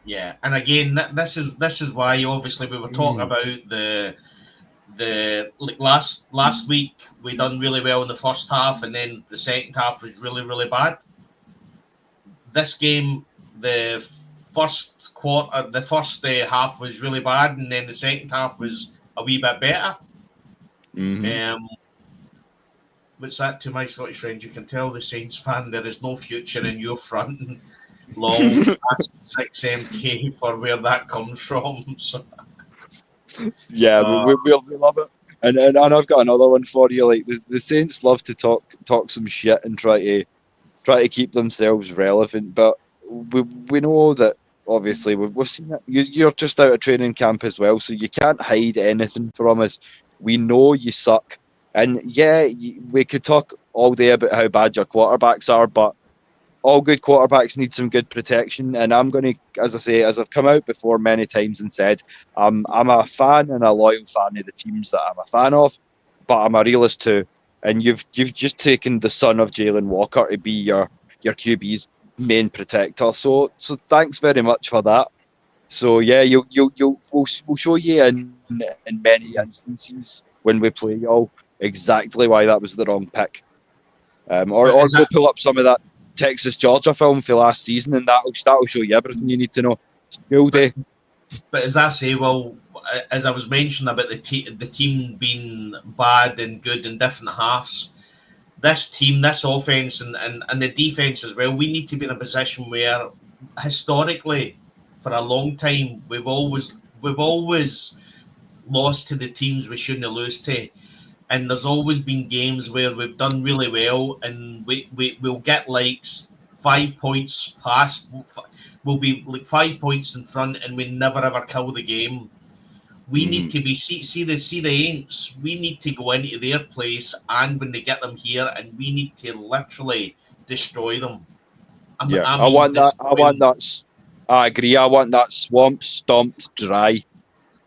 Yeah, and again, this is why obviously we were talking about the like last week we done really well in the first half, and then the second half was really, really bad. This game, the first half was really bad, and then the second half was a wee bit better. What's that to my Scottish friends? You can tell the Saints fan there is no future in your front. Lol, 6MK for where that comes from. So. Yeah, we love it. And I've got another one for you. Like the Saints love to talk some shit and try to keep themselves relevant, but we know that obviously we've seen it. You're just out of training camp as well, so you can't hide anything from us. We know you suck, and yeah, we could talk all day about how bad your quarterbacks are, but all good quarterbacks need some good protection. And I'm going to, as I say, as I've come out before many times and said, I'm a fan and a loyal fan of the teams that I'm a fan of, but I'm a realist too. And you've just taken the son of Jalen Walker to be your QB's main protector. So thanks very much for that. So yeah, we'll show you in many instances when we play y'all exactly why that was the wrong pick. Or go pull up some of that Texas Georgia film for last season, and that'll show you everything you need to know. School day. But as I say, well, as I was mentioning about the team being bad and good in different halves, this team, this offense, and the defense as well, we need to be in a position where historically, for a long time, we've always lost to the teams we shouldn't lose to. And there's always been games where we've done really well, and we'll get like 5 points past. We'll be like 5 points in front, and we never ever kill the game. We need to be see the Aints. We need to go into their place, and when they get them here, and we need to literally destroy them. I want that. I agree. I want that swamp stomped dry.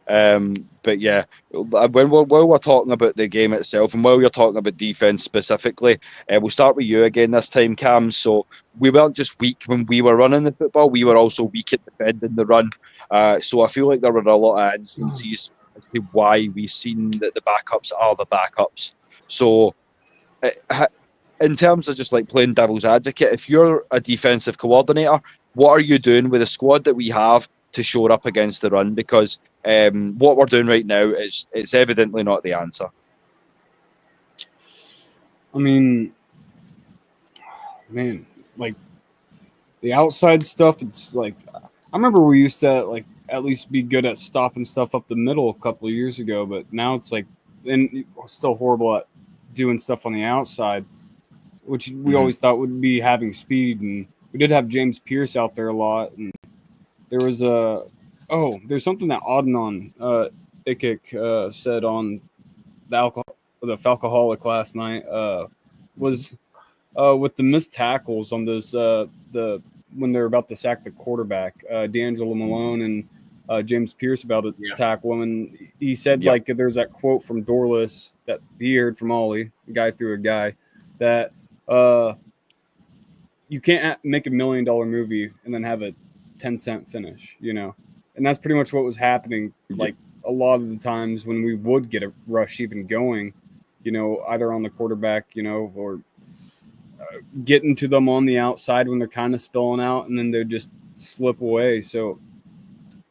But yeah, while we're talking about the game itself, and while you're talking about defense specifically, we'll start with you again this time, Cam. So we weren't just weak when we were running the football; we were also weak at defending the run. So I feel like there were a lot of instances as to why we've seen that the backups are the backups. So in terms of just like playing devil's advocate, if you're a defensive coordinator, what are you doing with the squad that we have to shore up against the run? Because what we're doing right now it's evidently not the answer. I mean, man, like the outside stuff, it's like I remember we used to like at least be good at stopping stuff up the middle a couple of years ago, but now it's like and we're still horrible at doing stuff on the outside, which we always thought would be having speed. And we did have James Pierce out there a lot, and there was there's something that Adnan Ikik said on the Falcoholic last night was with the missed tackles on those when they're about to sack the quarterback, D'Angelo Malone and James Pierce about to tackle him, and he said like there's that quote from Dorless that he heard from Ollie, a guy through a guy, that you can't make $1 million movie and then have a 10-cent finish, you know. And that's pretty much what was happening like a lot of the times when we would get a rush even going, you know, either on the quarterback, you know, or getting to them on the outside when they're kind of spilling out, and then they just slip away. So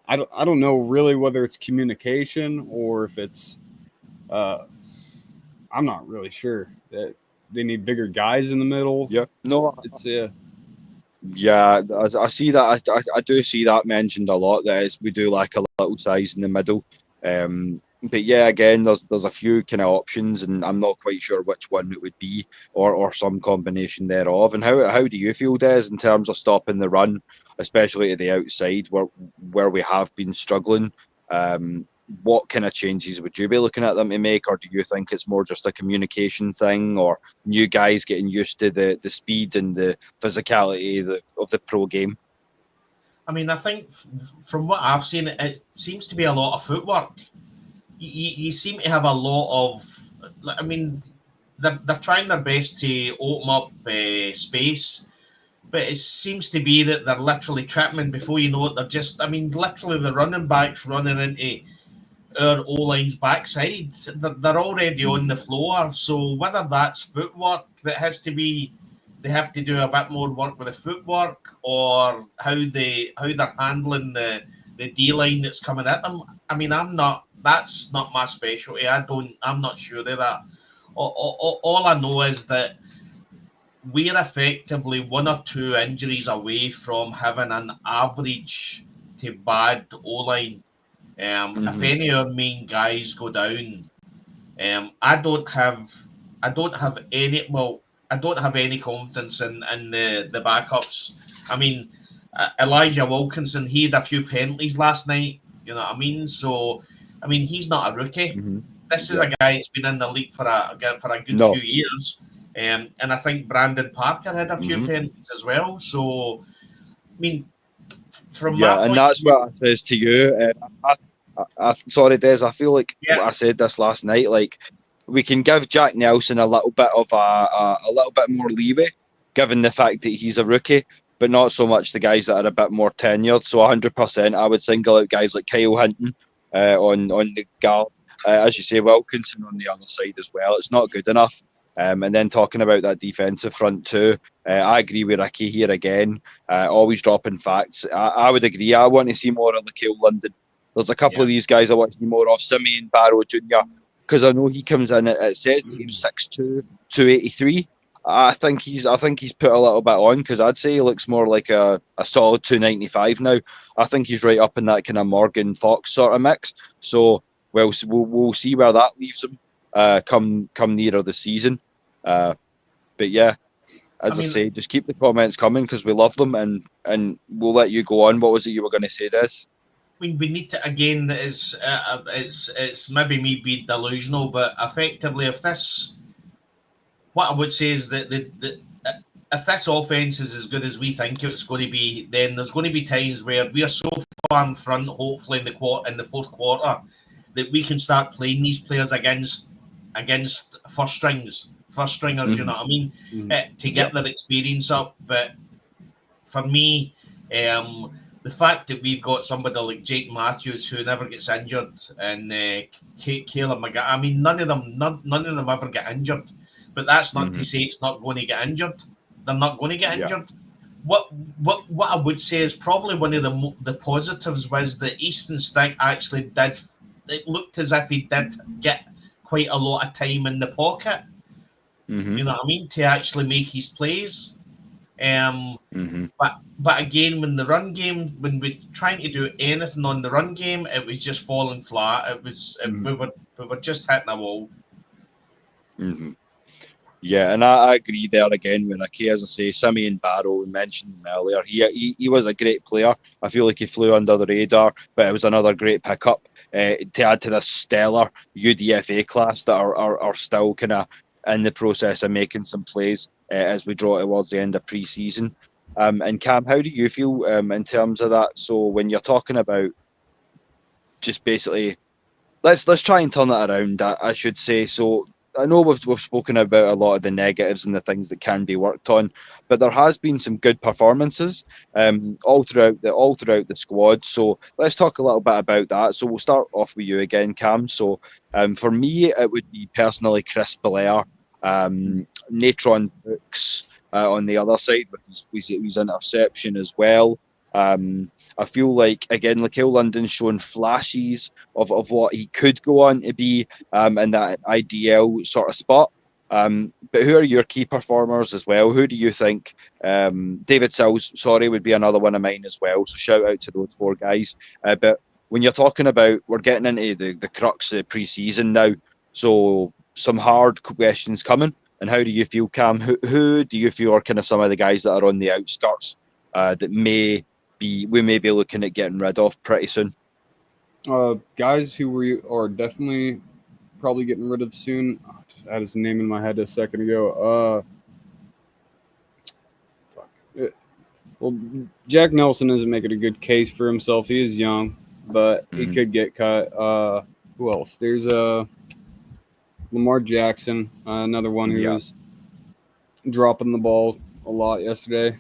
I don't know really whether it's communication or if it's I'm not really sure that they need bigger guys in the middle. Yeah, no, It's yeah, I see that. I do see that mentioned a lot. That is, we do like a little size in the middle. But yeah, again, there's a few kind of options, and I'm not quite sure which one it would be, or some combination thereof. And how do you feel, Des, in terms of stopping the run, especially to the outside, where we have been struggling? What kind of changes would you be looking at them to make, or do you think it's more just a communication thing, or new guys getting used to the speed and the physicality of the pro game? I mean, I think from what I've seen, it seems to be a lot of footwork. You seem to have a lot of. I mean, they're trying their best to open up space, but it seems to be that they're literally tripping, and before you know it, they're just. I mean, literally, the running backs running into our O-line's backside. They're already on the floor. So whether that's footwork that has to be, they have to do a bit more work with the footwork, or how they're handling the D-line that's coming at them. I mean, that's not my specialty. I'm not sure of that. All I know is that we're effectively 1 or 2 injuries away from having an average to bad O-line. If any of our main guys go down, I don't have any. Well, I don't have any confidence in the backups. I mean, Elijah Wilkinson, he had a few penalties last night. You know what I mean? So, I mean, he's not a rookie. This is a guy that's been in the league for a good few years. And I think Brandon Parker had a few penalties as well. So, I mean, from my point and that's what I says to you. Sorry, Des. I feel like I said this last night. Like, we can give Jack Nelson a little bit of a little bit more leeway, given the fact that he's a rookie, but not so much the guys that are a bit more tenured. So 100%, I would single out guys like Kyle Hinton on the guard, as you say, Wilkinson on the other side as well. It's not good enough. And then talking about that defensive front too, I agree with Ricky here again. Always dropping facts. I would agree. I want to see more of Lakeil London. There's a couple of these guys I want to see more of. Simeon Barrow Jr., because I know he comes in. It says he was 6'2", 283. I think he's put a little bit on, because I'd say he looks more like a solid 295 now. I think he's right up in that kind of Morgan Fox sort of mix. So we'll see where that leaves him come nearer the season. But yeah, I say, just keep the comments coming, because we love them, and we'll let you go on. What was it you were going to say, Des? We need to, again, it's maybe me being delusional, but effectively, what I would say is that if this offense is as good as we think it's going to be, then there's going to be times where we are so far in front, hopefully in the fourth quarter, that we can start playing these players against first stringers, you know what I mean, to get their experience up. But for me, the fact that we've got somebody like Jake Matthews who never gets injured, and Caleb McGuire, I mean, none of them ever get injured. But that's not to say it's not going to get injured. They're not going to get injured. What I would say is probably one of the positives was that Easton Stick actually did. It looked as if he did get quite a lot of time in the pocket. You know what I mean, to actually make his plays. But again, when we're trying to do anything on the run game, it was just falling flat. We were just hitting a wall. Yeah, and I agree there again with Ricky. As I say, Simeon Barrow, we mentioned him earlier. He was a great player. I feel like he flew under the radar, but it was another great pickup to add to this stellar UDFA class that are still kind of in the process of making some plays as we draw towards the end of pre-season. And Cam, how do you feel in terms of that? So when you're talking about just basically, let's try and turn it around, I should say. So I know we've spoken about a lot of the negatives and the things that can be worked on, but there has been some good performances all throughout the squad. So let's talk a little bit about that. So we'll start off with you again, Cam. So for me, it would be personally Chris Belair, Natron Brooks on the other side with his interception as well. I feel like, again, Laquelle London's showing flashes of what he could go on to be in that IDL sort of spot. But who are your key performers as well? Who do you think? David Sills, sorry, would be another one of mine as well. So shout out to those 4 guys. But when you're talking about, we're getting into the crux of preseason now. So some hard questions coming. And how do you feel, Cam? Who do you feel are kind of some of the guys that are on the outskirts that we may be looking at getting rid of pretty soon? Guys who we are definitely probably getting rid of soon. I had his name in my head a second ago. Well, Jack Nelson isn't making a good case for himself. He is young, but he could get cut. Who else? There's Lamar Jackson, another one who was dropping the ball a lot yesterday.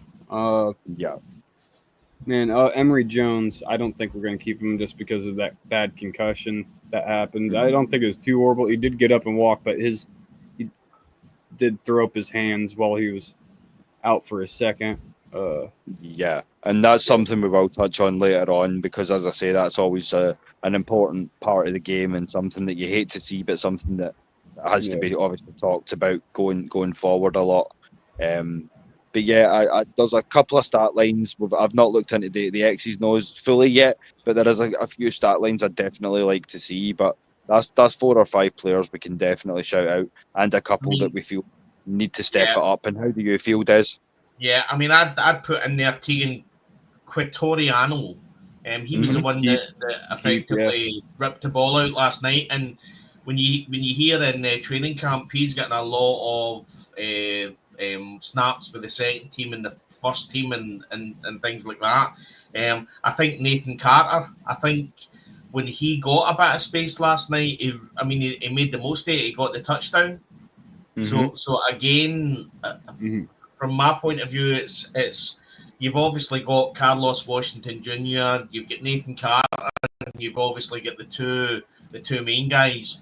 Man, Emory Jones, I don't think we're going to keep him just because of that bad concussion that happened. I don't think it was too horrible. He did get up and walk, but he did throw up his hands while he was out for a second. And that's something we will touch on later on because, as I say, that's always an important part of the game and something that you hate to see, but something that has to be obviously talked about going forward a lot. But yeah, there's a couple of stat lines. I've not looked into the X's and O's fully yet, but there is a few stat lines I'd definitely like to see. But that's 4 or 5 players we can definitely shout out, and a couple that we feel need to step it up. And how do you feel, Des? Yeah, I mean, I'd put in there Tegan Quitoriano. He was the one that effectively ripped the ball out last night. And when you hear in training camp, he's getting a lot of snaps for the second team and the first team and things like that. I think Nathan Carter, when he got a bit of space last night, he made the most of it. He got the touchdown. So again, from my point of view, it's you've obviously got Carlos Washington Jr., you've got Nathan Carter, and you've obviously got the two main guys.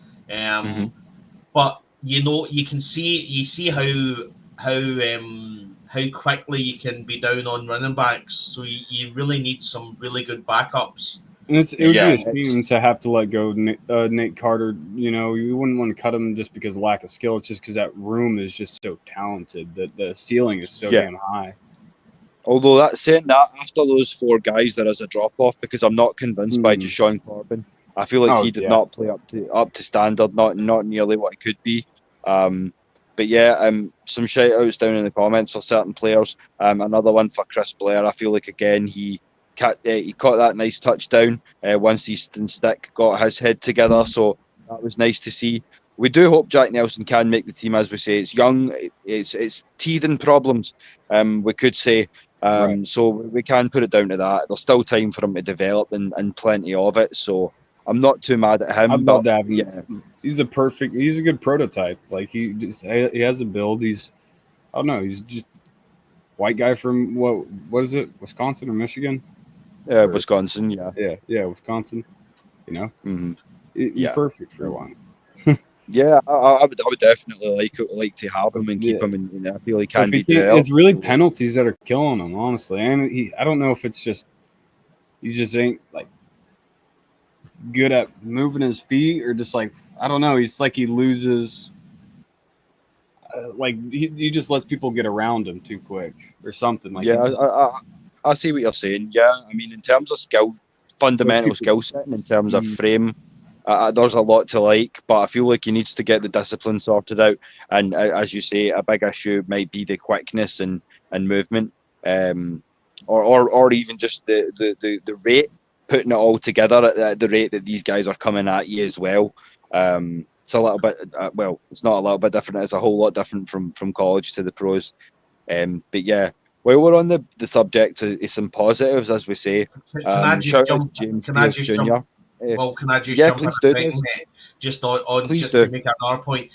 But you can see how quickly you can be down on running backs. So you really need some really good backups. And it would be a shame to have to let go Nate Carter. You wouldn't want to cut him just because of lack of skill. It's just because that room is just so talented. That the ceiling is so damn high. Although saying that, after those 4 guys, there is a drop-off because I'm not convinced by Deshaun Corbin. I feel like he did not play up to standard, not nearly what he could be. But yeah, some shout-outs down in the comments for certain players. Another one for Chris Blair. I feel like, again, he caught that nice touchdown once Easton Stick got his head together. So that was nice to see. We do hope Jack Nelson can make the team. As we say, it's young, it's teething problems, we could say. So we can put it down to that. There's still time for him to develop and plenty of it. So I'm not too mad at him. He's a good prototype. Like he has a build. He's just white guy from what is it? Wisconsin or Michigan? Wisconsin. Yeah, Wisconsin. He's perfect for one. Yeah, I would definitely like to have him and keep him, and I feel he can be. It's really penalties that are killing him, honestly. And I don't know if it's just he just ain't like good at moving his feet, or just like I don't know. He's like he loses. He just lets people get around him too quick, or something. I see what you're saying. Yeah, I mean, in terms of fundamental skill set, in terms of frame. There's a lot to like, but I feel like he needs to get the discipline sorted out. And as you say, a big issue might be the quickness and movement, or even just the rate, putting it all together at the rate that these guys are coming at you as well. It's a little bit, it's not a little bit different. It's a whole lot different from college to the pros. But yeah, while we're on the subject of some positives, as we say, shout out to James Pierce Jr. Can I just jump in just on Please to make another point?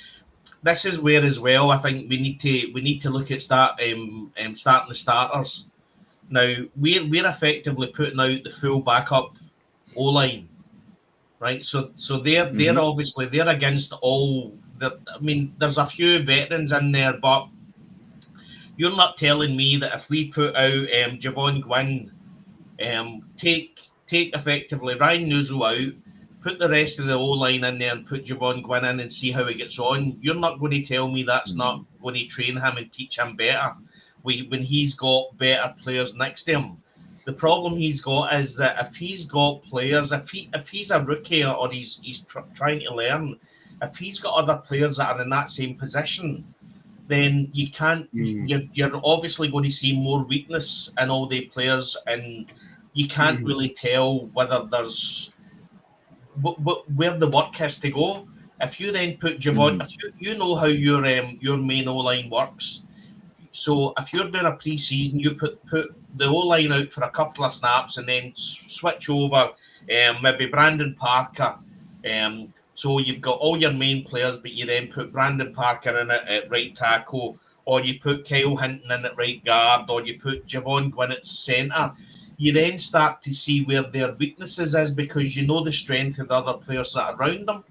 This is where as well I think we need to look at starting the starters. Now we're effectively putting out the full backup O-line, right? So they're obviously they're against all. There's a few veterans in there, but you're not telling me that if we put out Javon Gwynn Take effectively Ryan Nuzzo out, put the rest of the O-line in there and put Javon Gwynn in and see how he gets on. You're not going to tell me that's not going to train him and teach him better when he's got better players next to him. The problem he's got is that if he's got players, if he's a rookie or he's trying to learn, if he's got other players that are in that same position, then you can't. You're obviously going to see more weakness in all the players, and you can't really tell whether there's where the work has to go. If you then put Javon, if you know how your main O-line works. So if you're doing a pre-season, you put the O-line out for a couple of snaps and then switch over maybe Brandon Parker. So you've got all your main players, but you then put Brandon Parker in at right tackle, or you put Kyle Hinton in at right guard, or you put Javon Gwynn at centre. You then start to see where their weaknesses is because you know the strength of the other players that are around them.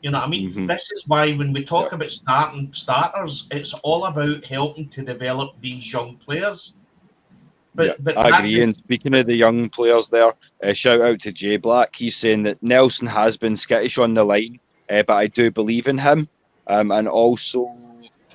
You know what I mean? This is why when we talk about starters, it's all about helping to develop these young players. But I agree. And speaking of the young players there, shout out to Jay Black. He's saying that Nelson has been skittish on the line, but I do believe in him. And also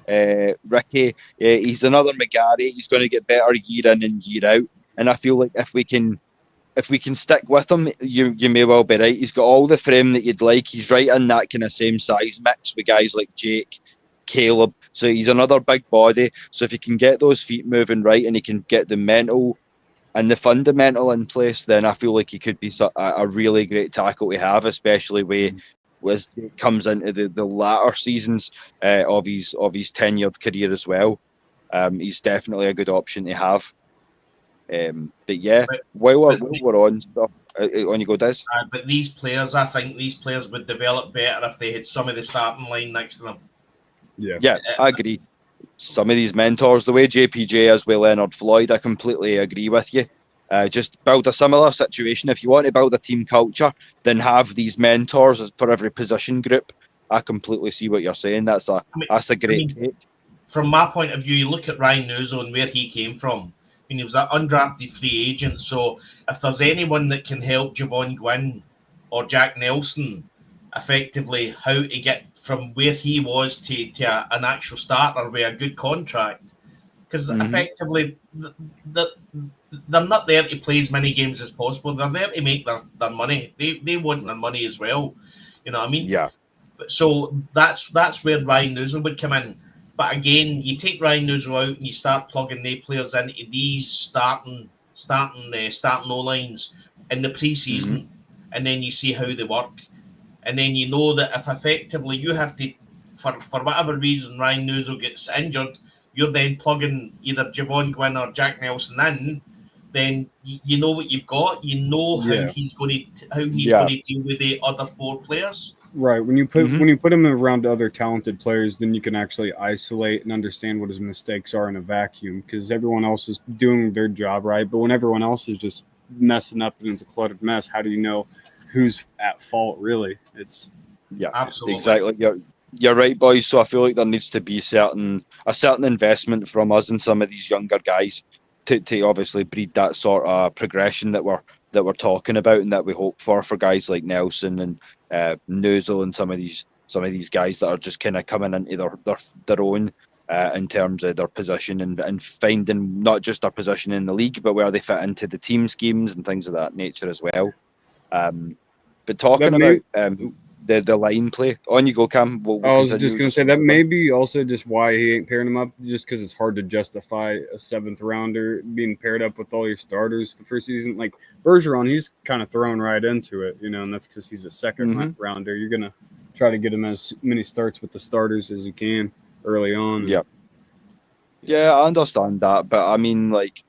Ricky, he's another McGarry. He's going to get better year in and year out. And I feel like if we can stick with him, you may well be right. He's got all the frame that you'd like. He's right in that kind of same size mix with guys like Jake, Caleb. So he's another big body. So if he can get those feet moving right and he can get the mental and the fundamental in place, then I feel like he could be a really great tackle to have, especially as he comes into the latter seasons of his tenured career as well. He's definitely a good option to have. But yeah, while we're on stuff, on you go, Des. But these players, I think these players would develop better if they had some of the starting line next to them. Yeah, I agree. Some of these mentors, the way JPJ is with Leonard Floyd, I completely agree with you. Just build a similar situation. If you want to build a team culture, then have these mentors for every position group. I completely see what you're saying. That's a great take. From my point of view, you look at Ryan Nuzzo and where he came from. He was an undrafted free agent. So if there's anyone that can help Javon Gwynn or Jack Nelson effectively how to get from where he was to an actual starter with a good contract, because effectively they're not there to play as many games as possible. They're there to make their money. They want their money as well. You know what I mean? Yeah. So that's where Ryan Nuzzo would come in. But again, you take Ryan Nuzzo out and you start plugging the players into these starting O-lines in the pre-season, and then you see how they work. And then you know that if effectively you have to, for whatever reason, Ryan Nuzzo gets injured, you're then plugging either Javon Gwynn or Jack Nelson in, then you know what you've got. You know how he's going to deal with the other four players. Right. When you put him around other talented players, then you can actually isolate and understand what his mistakes are in a vacuum, because everyone else is doing their job right. But when everyone else is just messing up and it's a cluttered mess, how do you know who's at fault, really? Absolutely. Exactly. You're right, boys. So I feel like there needs to be a certain investment from us and some of these younger guys to obviously breed that sort of progression that we're talking about and that we hope for guys like Nelson and Nuzzo and some of these guys that are just kind of coming into their own in terms of their position and finding not just their position in the league, but where they fit into the team schemes and things of that nature as well. But talking about the line play, on you go, Cam. I was just going to say that maybe also just why he ain't pairing them up, just because it's hard to justify a 7th rounder being paired up with all your starters the first season. Like Bergeron, he's kind of thrown right into it, and that's because he's a 2nd rounder. You're going to try to get him as many starts with the starters as you can early on. Yeah, I understand that, but I mean, like,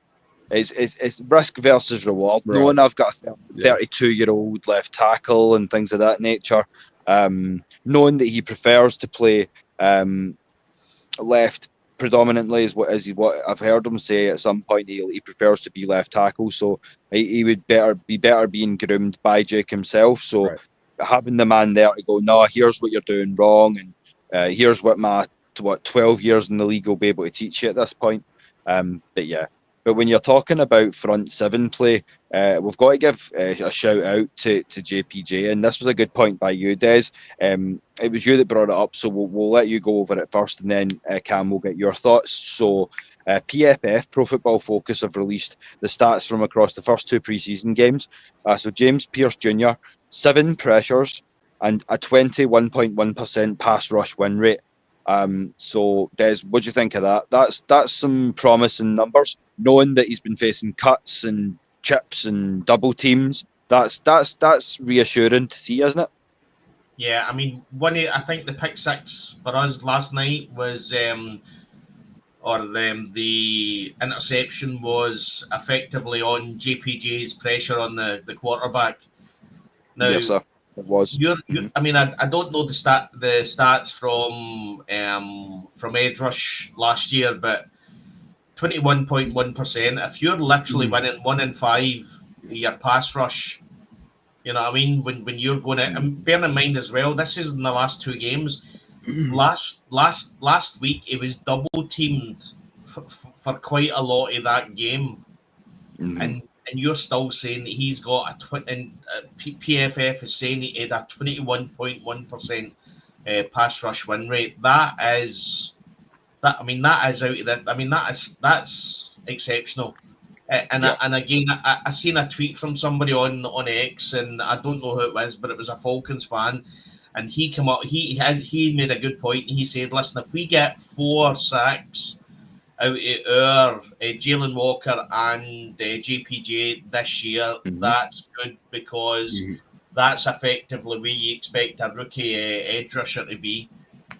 it's risk versus reward. Right. Knowing I've got a 32-year-old left tackle and things of that nature, knowing that he prefers to play left predominantly is what I've heard him say at some point. He prefers to be left tackle, so he would be better being groomed by Jake himself. So having the man there to go, no, here's what you're doing wrong, and here's what my 12 years in the league will be able to teach you at this point. But yeah. But when you're talking about front seven play, we've got to give a shout out to JPJ, and this was a good point by you, Des. It was you that brought it up, so we'll let you go over it first, and then Cam will get your thoughts. So PFF, Pro Football Focus, have released the stats from across the first 2 preseason games. So James Pierce Jr., 7 pressures and a 21.1% pass rush win rate. So Des, what do you think of that? That's some promising numbers. Knowing that he's been facing cuts and chips and double teams, that's reassuring to see, isn't it? Yeah, I mean, I think the pick six for us last night was, the interception was effectively on JPJ's pressure on the quarterback. Now, yes, sir. It was. I mean, I don't know the stats from edge rush last year, but 21.1%. If you're literally winning 1 in 5 your pass rush, you know what I mean? When you're going to, and bear in mind as well, this is in the last 2 games. Last week it was double teamed for quite a lot of that game, and you're still saying that he's got PFF is saying he had a 21.1% pass rush win rate. That is out of this. I mean, that's exceptional. And again, I seen a tweet from somebody on X, and I don't know who it was, but it was a Falcons fan, and he came up. He made a good point. He said, "Listen, if we get 4 sacks out of our Jalen Walker and JPJ this year, that's good, because that's effectively where you expect a rookie edge rusher to be."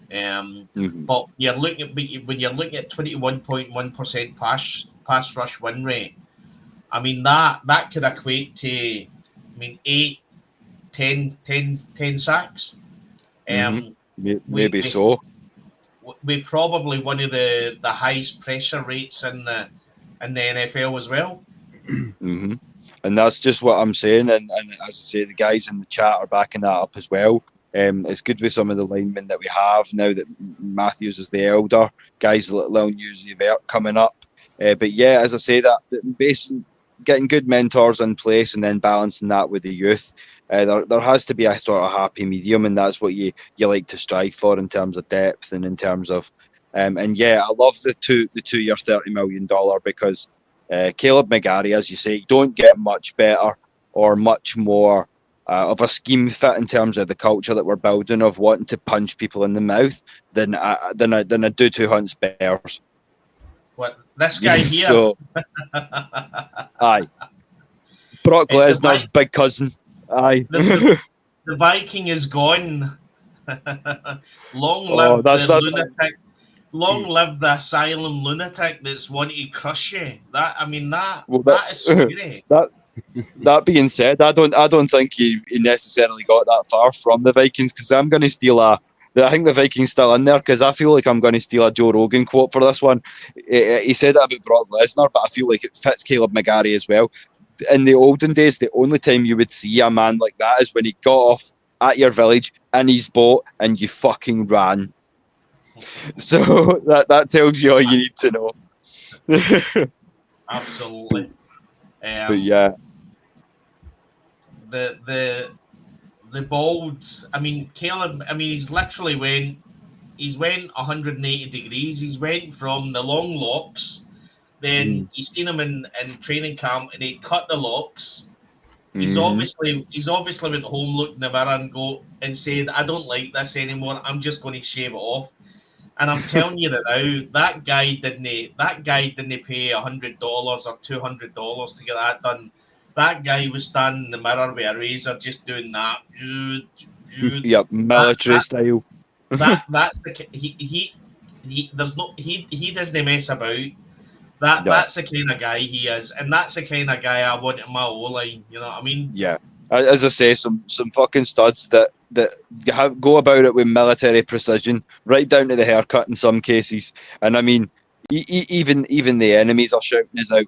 But when you're looking at 21.1% pass rush win rate, I mean, that could equate to, I mean, 8, 10 sacks. Maybe so. We probably one of the highest pressure rates in the NFL as well. And that's just what I'm saying. And as I say, the guys in the chat are backing that up as well. It's good with some of the linemen that we have now that Matthews is the elder, guys like Lil Uzi Vert coming up. But yeah, as I say, that basically getting good mentors in place and then balancing that with the youth, there has to be a sort of happy medium, and that's what you like to strive for in terms of depth and in terms of and yeah, I love the 2 year $30 million, because Caleb McGarry, as you say, you don't get much better or much more of a scheme fit in terms of the culture that we're building of wanting to punch people in the mouth than a do-to hunts bears. What, this guy here? So, aye. Brock Lesnar's big cousin. Aye. The Viking is gone. Long live the lunatic. Long live the asylum lunatic that's wanting to crush you. That is scary. That being said, I don't think he necessarily got that far from the Vikings, because I'm going to steal I think the Vikings still in there, because I feel like I'm going to steal a Joe Rogan quote for this one. He said that about Brock Lesnar, but I feel like it fits Caleb McGarry as well. In the olden days, the only time you would see a man like that is when he got off at your village in his boat and you fucking ran. So that tells you all you need to know. Absolutely. But yeah, the bold. I mean, Caleb. I mean, he's went 180 degrees. He's went from the long locks. Then you seen him in training camp, and he cut the locks. He's obviously went home, looked in the mirror, and said, "I don't like this anymore. I'm just going to shave it off." And I'm telling you that now, that guy didn't pay $100 or $200 to get that done. That guy was standing in the mirror with a razor, just doing that. Yep, military style. That's the he doesn't mess about. That's the kind of guy he is, and that's the kind of guy I want in my O-line. You know what I mean? Yeah. As I say, some fucking studs that go about it with military precision, right down to the haircut in some cases. And I mean, even the enemies are shouting us out.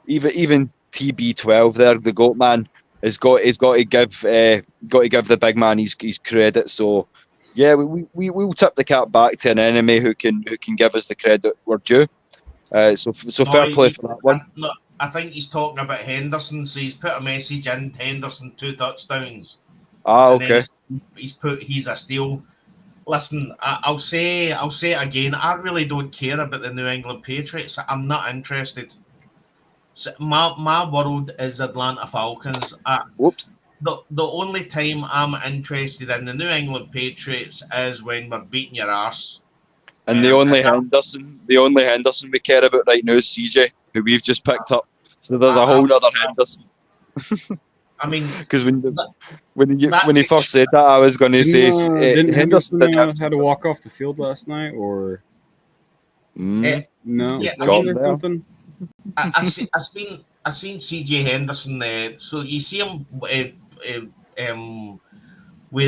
Even TB12 there, the goat man, has got to give the big man his credit. So yeah, we'll tip the cap back to an enemy who can give us the credit we're due. So fair play for that one. I think he's talking about Henderson. So he's put a message in Henderson 2 touchdowns. Okay. He's put he's a steal. Listen, I'll say it again. I really don't care about the New England Patriots. I'm not interested. So my world is Atlanta Falcons. Whoops. The only time I'm interested in the New England Patriots is when we're beating your arse. And the only Henderson we care about right now is CJ, who we've just picked up. So there's a whole other Henderson. I mean, because when he first said that, I was going to say didn't Henderson had to walk off the field last night, or no? Yeah, Something. I seen CJ Henderson there. So you see him with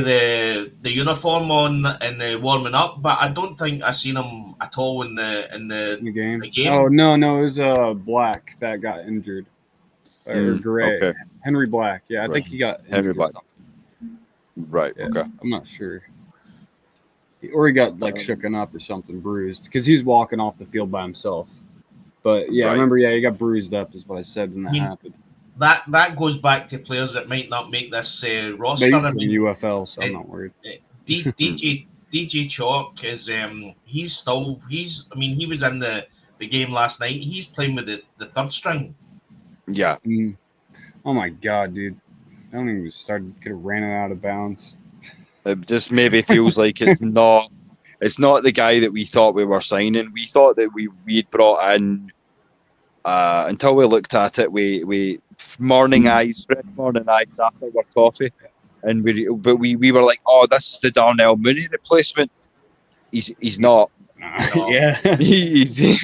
the uniform on and warming up, but I don't think I seen him at all in the game. The game. Oh no, it was Black that got injured, or Gray. Okay. Henry Black. Yeah, I think he got Henry Black. Right. Yeah, okay. I'm not sure. Or he got like shooken up or something, bruised, because he's walking off the field by himself. But yeah, I remember. Yeah, he got bruised up, is what I said when that happened. That goes back to players that might not make this roster. But he's from UFL, so I'm not worried. DJ Chalk is he was in the game last night. He's playing with the third string. Yeah. Oh my god, dude! I don't even could have ran it out of bounds. It just maybe feels like it's not the guy that we thought we were signing. We thought that we'd brought in until we looked at it. We fresh morning eyes after our coffee, and we were like, oh, this is the Darnell Mooney replacement. He's not. Yeah. He's.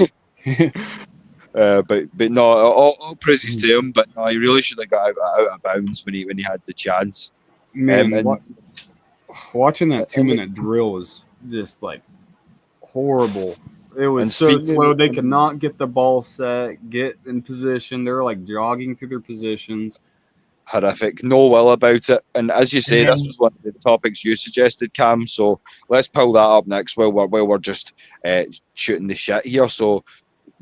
But no, all praises to him. But no, he really should have got out of bounds when he had the chance. Man, watching that 2-minute drill was just like horrible. It was so slow. They could not get the ball set, get in position. They were like jogging through their positions. Horrific. No will about it. And as you say, this was one of the topics you suggested, Cam. So let's pull that up next while we're just shooting the shit here. So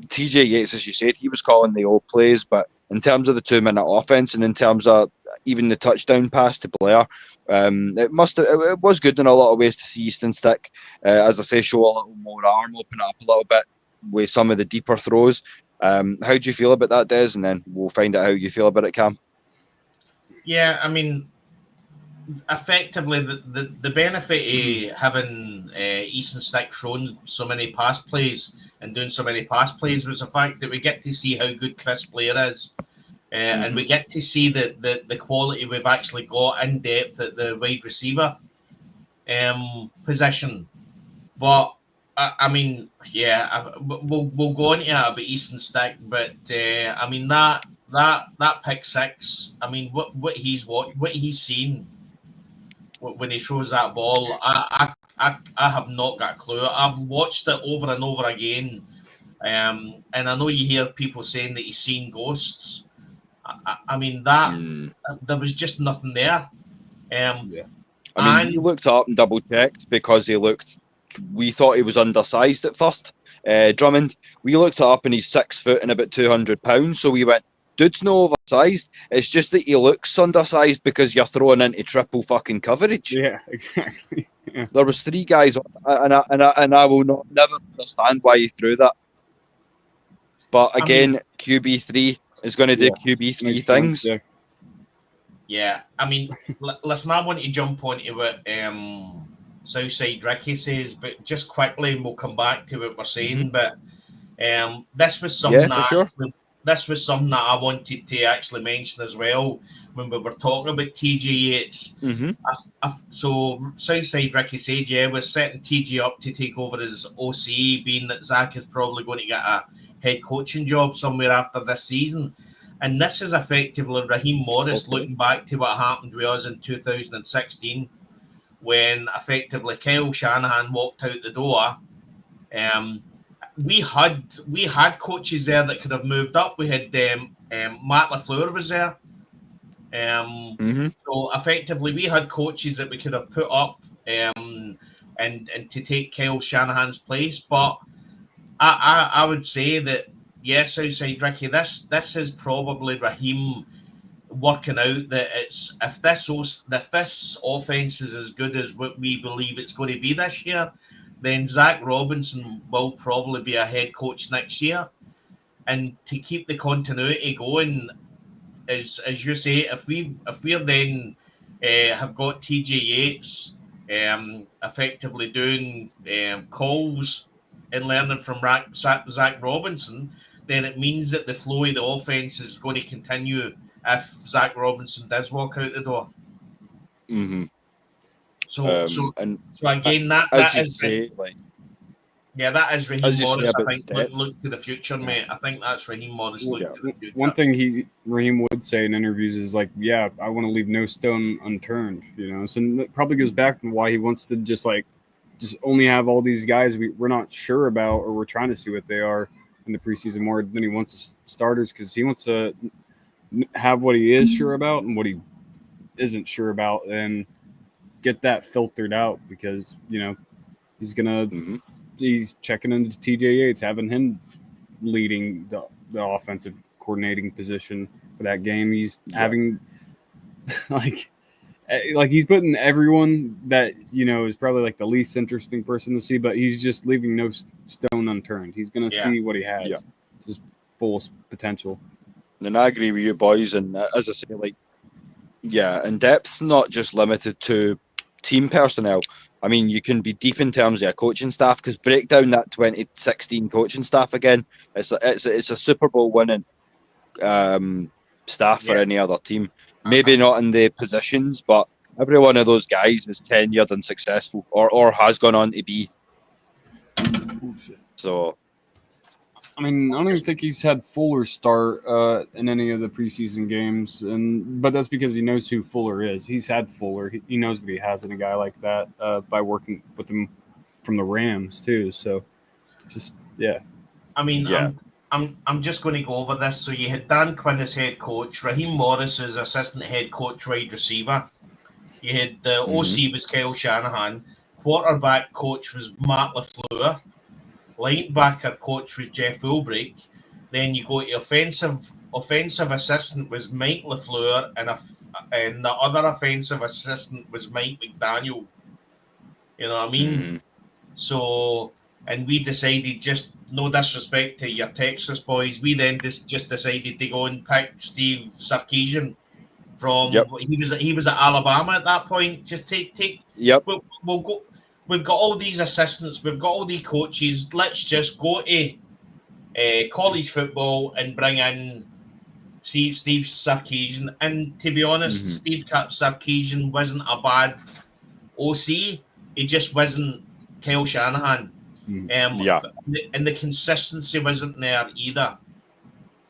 TJ Yates, as you said, he was calling the old plays, but in terms of the 2-minute offense and in terms of even the touchdown pass to Blair, it was good in a lot of ways to see Easton Stick, as I say, show a little more arm, open it up a little bit with some of the deeper throws. How do you feel about that, Des? And then we'll find out how you feel about it, Cam. Yeah, I mean, effectively, the benefit of having Easton Stick thrown so many pass plays and doing so many pass plays was the fact that we get to see how good Chris Blair is. And we get to see the quality we've actually got in depth at the wide receiver position. But I mean, yeah, we'll go on to that about Easton Stick. But I mean that pick six. I mean, what he's seen when he throws that ball, I have not got a clue. I've watched it over and over again, and I know you hear people saying that he's seen ghosts. I mean that there was just nothing there. I mean, he looked up and double checked because we thought he was undersized at first. Drummond, we looked it up and he's 6 foot and about 200 pounds. So we went, dude's no oversized. It's just that he looks undersized because you're throwing into triple fucking coverage. Yeah, exactly. Yeah. There was 3 guys, and I will never understand why he threw that. But again, QB3 is going to do QB3 things. Yeah, I mean, listen, I want to jump onto what Southside Ricky says, but just quickly, and we'll come back to what we're saying. But this was something this was something that I wanted to actually mention as well when we were talking about TJ Yates. So Southside Ricky said, yeah, we're setting TJ up to take over as OC, being that Zach is probably going to get a head coaching job somewhere after this season. And this is effectively Raheem Morris looking back to what happened with us in 2016 when effectively Kyle Shanahan walked out the door. We had coaches there that could have moved up. We had Matt LaFleur was there. So effectively we had coaches that we could have put up and to take Kyle Shanahan's place. But I would say that yes, outside Ricky, this is probably Raheem working out that it's if this offense is as good as what we believe it's going to be this year, then Zach Robinson will probably be a head coach next year. And to keep the continuity going, as you say, if we're then have got TJ Yates effectively doing calls and learning from Zach Robinson, then it means that the flow of the offense is going to continue if Zach Robinson does walk out the door. Mm-hmm. So again, that is say, like, yeah, that is Raheem Morris. I think look to the future, Yeah. mate. I think that's Raheem Morris. Look to the future. One thing Raheem would say in interviews is like, "Yeah, I want to leave no stone unturned." You know, so that probably goes back to why he wants to just only have all these guys we're not sure about, or we're trying to see what they are in the preseason more than he wants starters, because he wants to have what he is sure about and what he isn't sure about, and get that filtered out, because he's gonna. Mm-hmm. He's checking into TJ Yates, having him leading the offensive coordinating position for that game. He's having like he's putting everyone that is probably like the least interesting person to see, but he's just leaving no stone unturned. He's gonna see what he has, just full potential. And I agree with you, boys. And as I say, and depth's not just limited to team personnel. I mean, you can be deep in terms of your coaching staff, because break down that 2016 coaching staff again. It's a Super Bowl winning staff for any other team. Maybe not in the positions, but every one of those guys is tenured and successful, or has gone on to be. So, I mean, I don't even think he's had Fuller start in any of the preseason games, but that's because he knows who Fuller is. He's had Fuller. He knows what he has in a guy like that by working with him from the Rams too. So, I mean, I'm just going to go over this. So you had Dan Quinn as head coach, Raheem Morris as assistant head coach, wide receiver. You had the OC was Kyle Shanahan, quarterback coach was Matt LaFleur. Linebacker coach was Jeff Ulbrich. Then you go to offensive assistant was Mike LaFleur, and the other offensive assistant was Mike McDaniel. You know what I mean? Mm-hmm. So, and we decided, just no disrespect to your Texas boys, we then just decided to go and pick Steve Sarkisian from he was at Alabama at that point. Just take. Yep. We'll go. We've got all these assistants. We've got all these coaches. Let's just go to college football and bring in Steve Sarkisian. And to be honest, Steve Sarkisian wasn't a bad OC. He just wasn't Kyle Shanahan. And the consistency wasn't there either.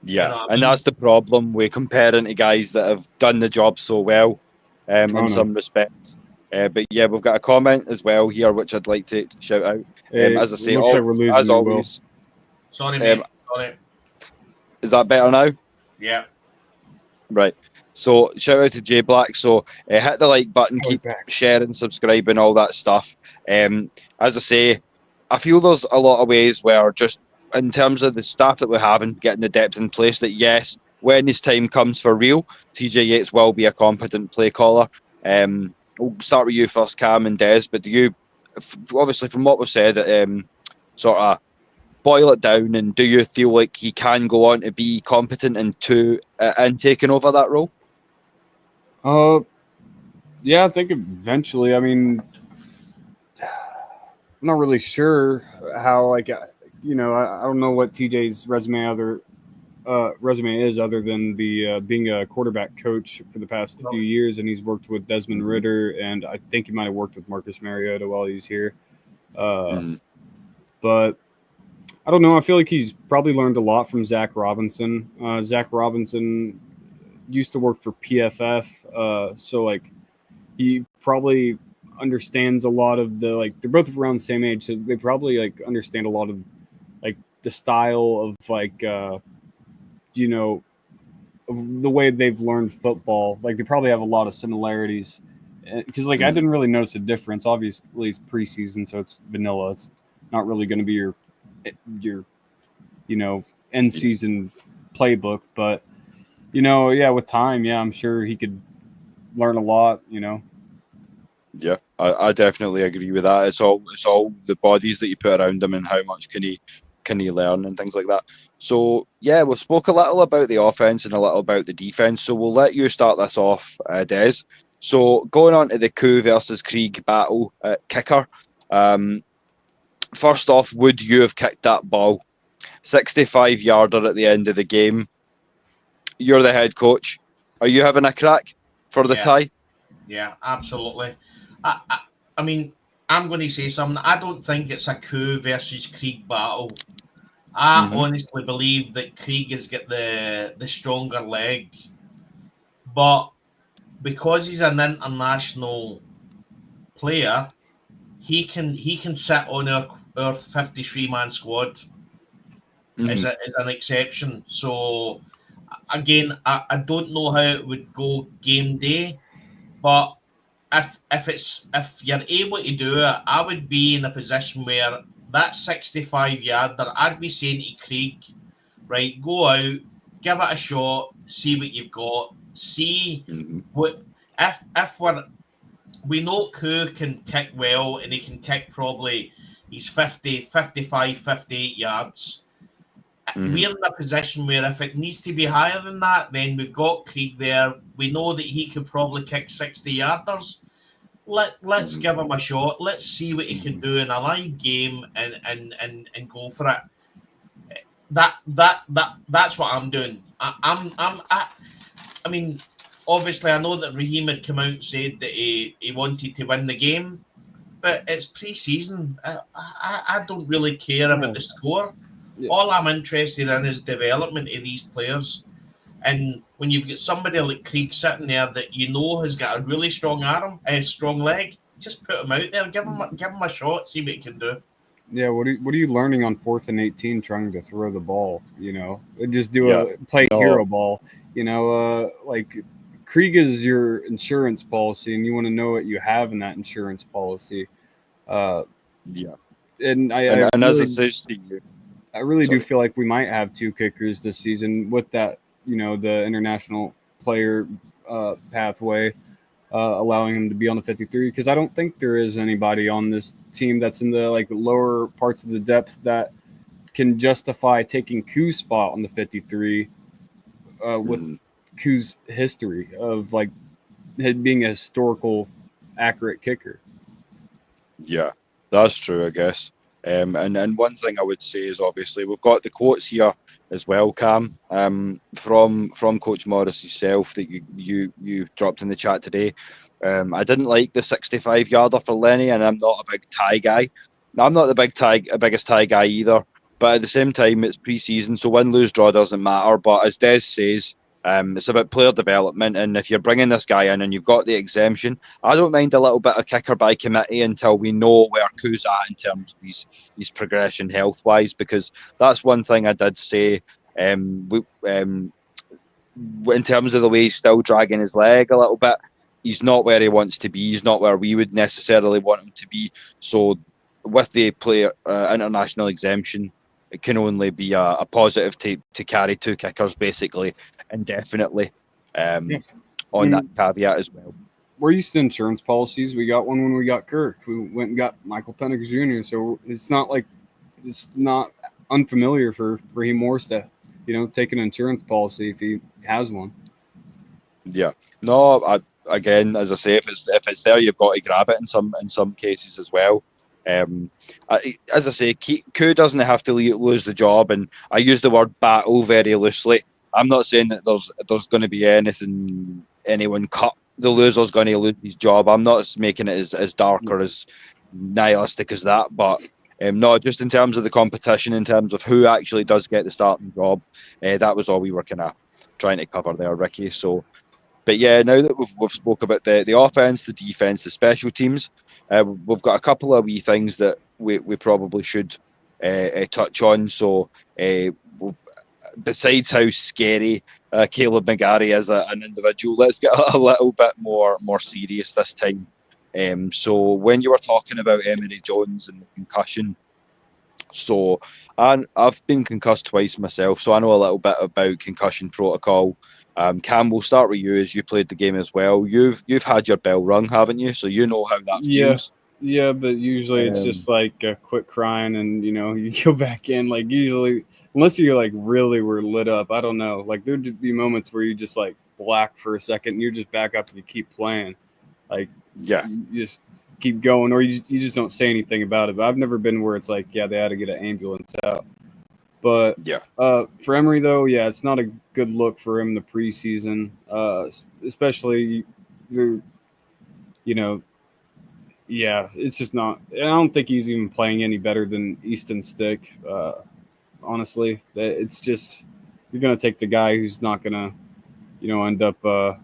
Yeah, and that's the problem. We're comparing to guys that have done the job so well in some respects. But yeah, we've got a comment as well here, which I'd like to shout out. As I say, as always. Sorry, mate. Sorry. Is that better now? Yeah. Right. So shout out to Jay Black. So hit the like button, keep sharing, subscribing, all that stuff. As I say, I feel there's a lot of ways where just in terms of the staff that we have and getting the depth in place, that yes, when his time comes for real, TJ Yates will be a competent play caller. We'll start with you first, Cam and Des, but do you, obviously from what we've said, sort of boil it down, and do you feel like he can go on to be competent and taking over that role? Yeah, I think eventually. I mean, I'm not really sure how, I don't know what TJ's resume is other than the being a quarterback coach for the past few years, and he's worked with Desmond Ridder, and I think he might have worked with Marcus Mariota while he's here. But I don't know. I feel like he's probably learned a lot from Zach Robinson. Zach Robinson used to work for PFF, so he probably understands a lot of the they're both around the same age, so they probably understand a lot of the style of of the way they've learned football. They probably have a lot of similarities, because I didn't really notice a difference. Obviously it's preseason, so it's vanilla. It's not really going to be your your end season playbook. But with time, I'm sure he could learn a lot. Yeah, I definitely agree with that. It's all the bodies that you put around him and how much can he learn and things like that. So yeah, we've spoke a little about the offense and a little about the defense. So we'll let you start this off, Des. So going on to the Koo versus Krieg battle at kicker. First off, would you have kicked that ball? 65-yarder at the end of the game. You're the head coach. Are you having a crack for the tie? Yeah, absolutely. I mean, I'm going to say something. I don't think it's a Koo versus Krieg battle. I honestly believe that Krieg has got the stronger leg, but because he's an international player, he can sit on our 53-man squad as an exception. So again, I don't know how it would go game day, but if you're able to do it, I would be in a position where that 65-yarder, I'd be saying to Krieg, right, go out, give it a shot, see what you've got, see what if we know Koo can kick well and he can kick probably he's 50, 55, 58 yards. We're in a position where if it needs to be higher than that, then we've got Krieg there. We know that he could probably kick 60-yarders. Let's give him a shot. Let's see what he can do in a live game and go for it. That's what I'm doing. I mean, obviously, I know that Raheem had come out and said that he wanted to win the game, but it's pre-season. I don't really care about the score. Yeah. All I'm interested in is development of these players. And when you've got somebody like Krieg sitting there that has got a really strong arm, a strong leg, just put him out there, give him a shot, see what he can do. Yeah, what are you learning on 4th and 18 trying to throw the ball? Just do hero ball. Like Krieg is your insurance policy, and you want to know what you have in that insurance policy. And as it says to you, I really do feel like we might have 2 kickers this season with that, the international player pathway, allowing him to be on the 53. Because I don't think there is anybody on this team that's in the lower parts of the depth that can justify taking Koo's spot on the 53 with Koo's history of being a historical accurate kicker. Yeah, that's true, I guess. And one thing I would say is obviously we've got the quotes here as well, Cam, from Coach Morris himself that you dropped in the chat today. I didn't like the 65-yarder for Lenny, and I'm not a big tie guy. I'm not the biggest tie guy either. But at the same time, it's pre-season, so win, lose, draw doesn't matter. But as Des says, it's about player development, and if you're bringing this guy in and you've got the exemption, I don't mind a little bit of kicker by committee until we know where Koo's at in terms of his progression health-wise, because that's one thing I did say. In terms of the way he's still dragging his leg a little bit, he's not where he wants to be. He's not where we would necessarily want him to be. So with the player international exemption, it can only be a positive to carry 2 kickers basically indefinitely on that caveat as well. We're used to insurance policies. We got one when we got Kirk. We went and got Michael Penix Jr. So it's not unfamiliar for Raheem Morris to take an insurance policy if he has one. Yeah. No, again, as I say, if it's there, you've got to grab it in some cases as well. As I say, Koo doesn't have to lose the job, and I use the word battle very loosely. I'm not saying that there's going to be anyone cut. The loser's going to lose his job. I'm not making it as dark or as nihilistic as that, but no, just in terms of the competition, in terms of who actually does get the starting job, that was all we were kind of trying to cover there, Ricky. So, but yeah, now that we've spoke about the offense, the defense, the special teams, we've got a couple of wee things that we probably should touch on. So, besides how scary Caleb McGarry is an individual, let's get a little bit more serious this time. So when you were talking about Emery Jones and the concussion, So, and I've been concussed twice myself, so I know a little bit about concussion protocol. Cam, we'll start with you as you played the game as well. You've had your bell rung, haven't you? So you know how that feels. Yeah, but usually it's just like quit crying and you go back in. Like usually, unless you like really were lit up, I don't know. Like there'd be moments where you just like black for a second, and you're just back up and you keep playing. Like you just keep going, or you just don't say anything about it. But I've never been where it's like, they had to get an ambulance out. But for Emery though, it's not a good look for him the preseason, especially it's just not. I don't think he's even playing any better than Easton Stick. Honestly, it's just you're gonna take the guy who's not gonna, end up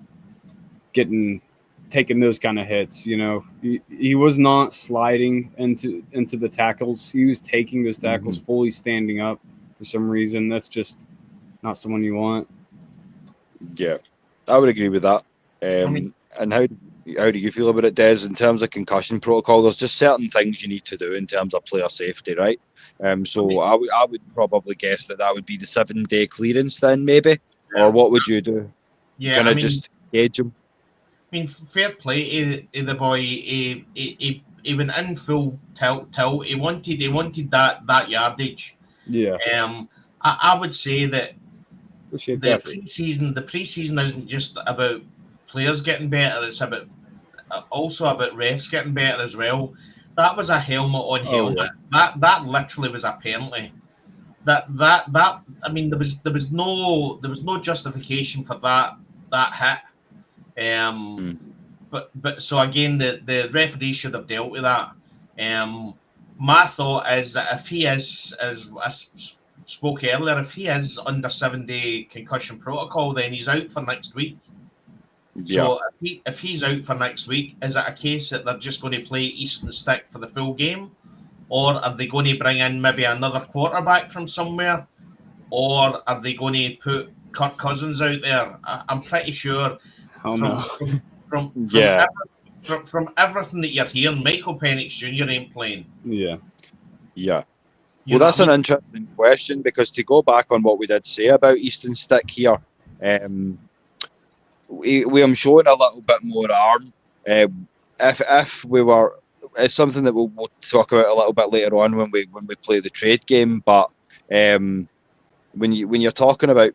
taking those kind of hits. He was not sliding into the tackles. He was taking those tackles fully standing up for some reason. That's just not someone you want. Yeah, I would agree with that. And how do you feel about it, Des? In terms of concussion protocol, there's just certain things you need to do in terms of player safety, right? I would probably guess that would be the 7-day clearance then, maybe, or what would you do? Yeah, just gauge him. I mean, fair play to the boy. He went in full tilt. He wanted that yardage. Yeah. I would say that Appreciate the preseason isn't just about players getting better. It's also about refs getting better as well. That was a helmet on helmet. That literally was a penalty. That I mean, there was no justification for that hit. But so again, the referee should have dealt with that. My thought is that if he is, as I spoke earlier, if he is under 7-day concussion protocol, then he's out for next week. So if he's out for next week, is it a case that they're just going to play Easton Stick for the full game? Or are they going to bring in maybe another quarterback from somewhere? Or are they going to put Kirk Cousins out there? I'm pretty sure from everything that you're hearing, Michael Penix Jr. ain't playing. Yeah. Well, that's an interesting question, because to go back on what we did say about Easton Stick here, we am showing a little bit more arm. If we were, it's something that we'll talk about a little bit later on when we play the trade game. But when you're talking about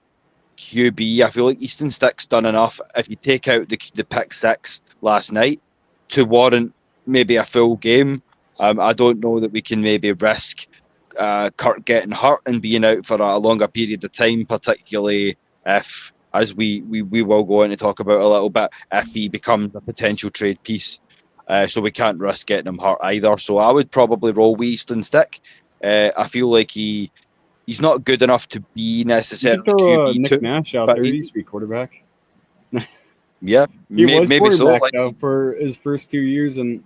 QB, I feel like Easton Stick's done enough. If you take out the pick six last night to warrant maybe a full game, I don't know that we can maybe risk Kirk getting hurt and being out for a longer period of time, particularly if, as we will go on to talk about a little bit, if he becomes a potential trade piece. So we can't risk getting him hurt either. So I would probably roll with Easton Stick. I feel like he's not good enough to be necessarily QB2. Nick Nash out there. He used to be quarterback. Yeah, he was maybe quarterback so. Though, for his first 2 years, and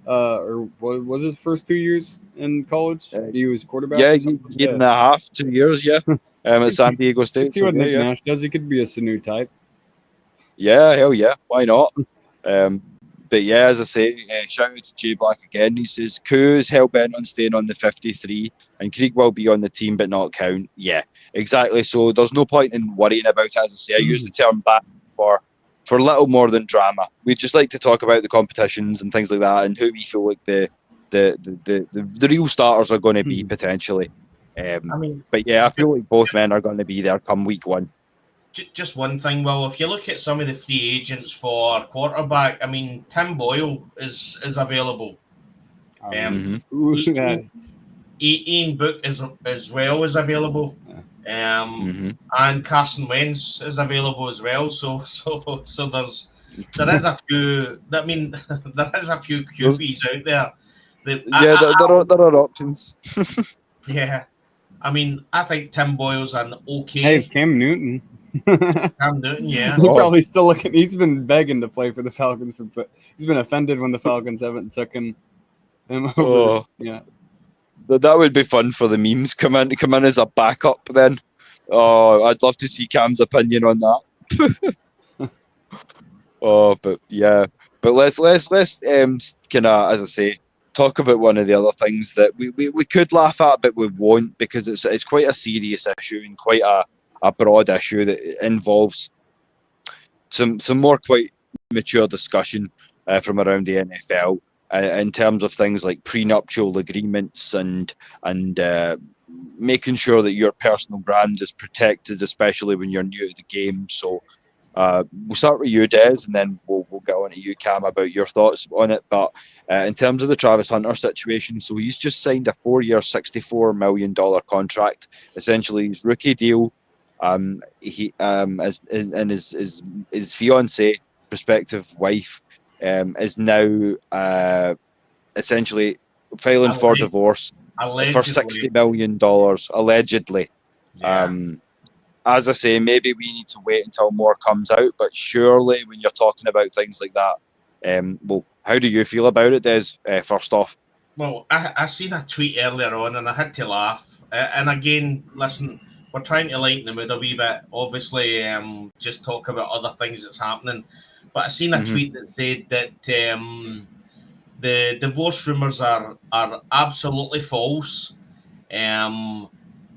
or was his first 2 years in college? He was quarterback. Yeah, year and a half, 2 years. Yeah, at San Diego State. See what Nick Nash does. He could be a Sanu type. Yeah, hell yeah, why not? But yeah, as I say, shout out to Jay Black again. He says, Koo is hell-bent on staying on the 53, and Krieg will be on the team but not count. Yeah, exactly. So there's no point in worrying about it. As I say, I use the term back for little more than drama. We just like to talk about the competitions and things like that, and who we feel like the real starters are going to be potentially. But yeah, I feel like both men are going to be there come week one. Just one thing, Will. If you look at some of the free agents for quarterback, I mean, Tim Boyle is available. Ian Book as well is available. And Carson Wentz is available as well. So there is a few. I mean, there is a few QBs out there. There are options. Yeah, I mean, I think Tim Boyle's an okay. Hey, Cam Newton. Cam Newton, yeah. He's probably still looking. He's been begging to play for the Falcons, but he's been offended when the Falcons haven't taken him over. Oh, yeah. That would be fun for the memes. Come in as a backup then. Oh, I'd love to see Cam's opinion on that. But yeah. But let's kind of, as I say, talk about one of the other things that we could laugh at, but we won't, because it's quite a serious issue and quite a broad issue that involves some more quite mature discussion from around the NFL in terms of things like prenuptial agreements and making sure that your personal brand is protected, especially when you're new to the game. So we'll start with you, Des, and then we'll get on to you, Cam, about your thoughts on it. But in terms of the Travis Hunter situation, so he's just signed a 4-year, $64 million contract, essentially his rookie deal. He and his fiance, prospective wife, is now essentially filing for divorce for $60 million, allegedly. Yeah. As I say, maybe we need to wait until more comes out, but surely when you're talking about things like that, well, how do you feel about it, Des, first off? Well, I seen a tweet earlier on and I had to laugh. And again, listen, we're trying to lighten the mood a wee bit. Obviously, just talk about other things that's happening. But I seen a tweet that said that the divorce rumours are absolutely false.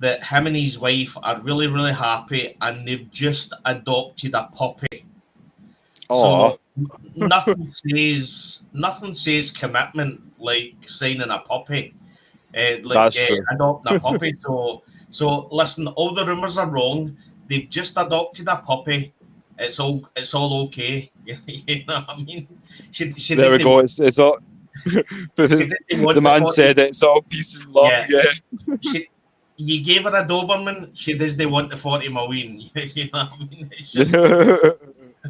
That him and his wife are really, really happy and they've just adopted a puppy. Oh, so nothing says commitment like signing a puppy, adopting a puppy. So listen, all the rumours are wrong. They've just adopted a puppy. It's all okay. You know what I mean? There we go. It's all. The man said it's all peace and love. Yeah. You gave her a Doberman. She doesn't want the 40 million. You know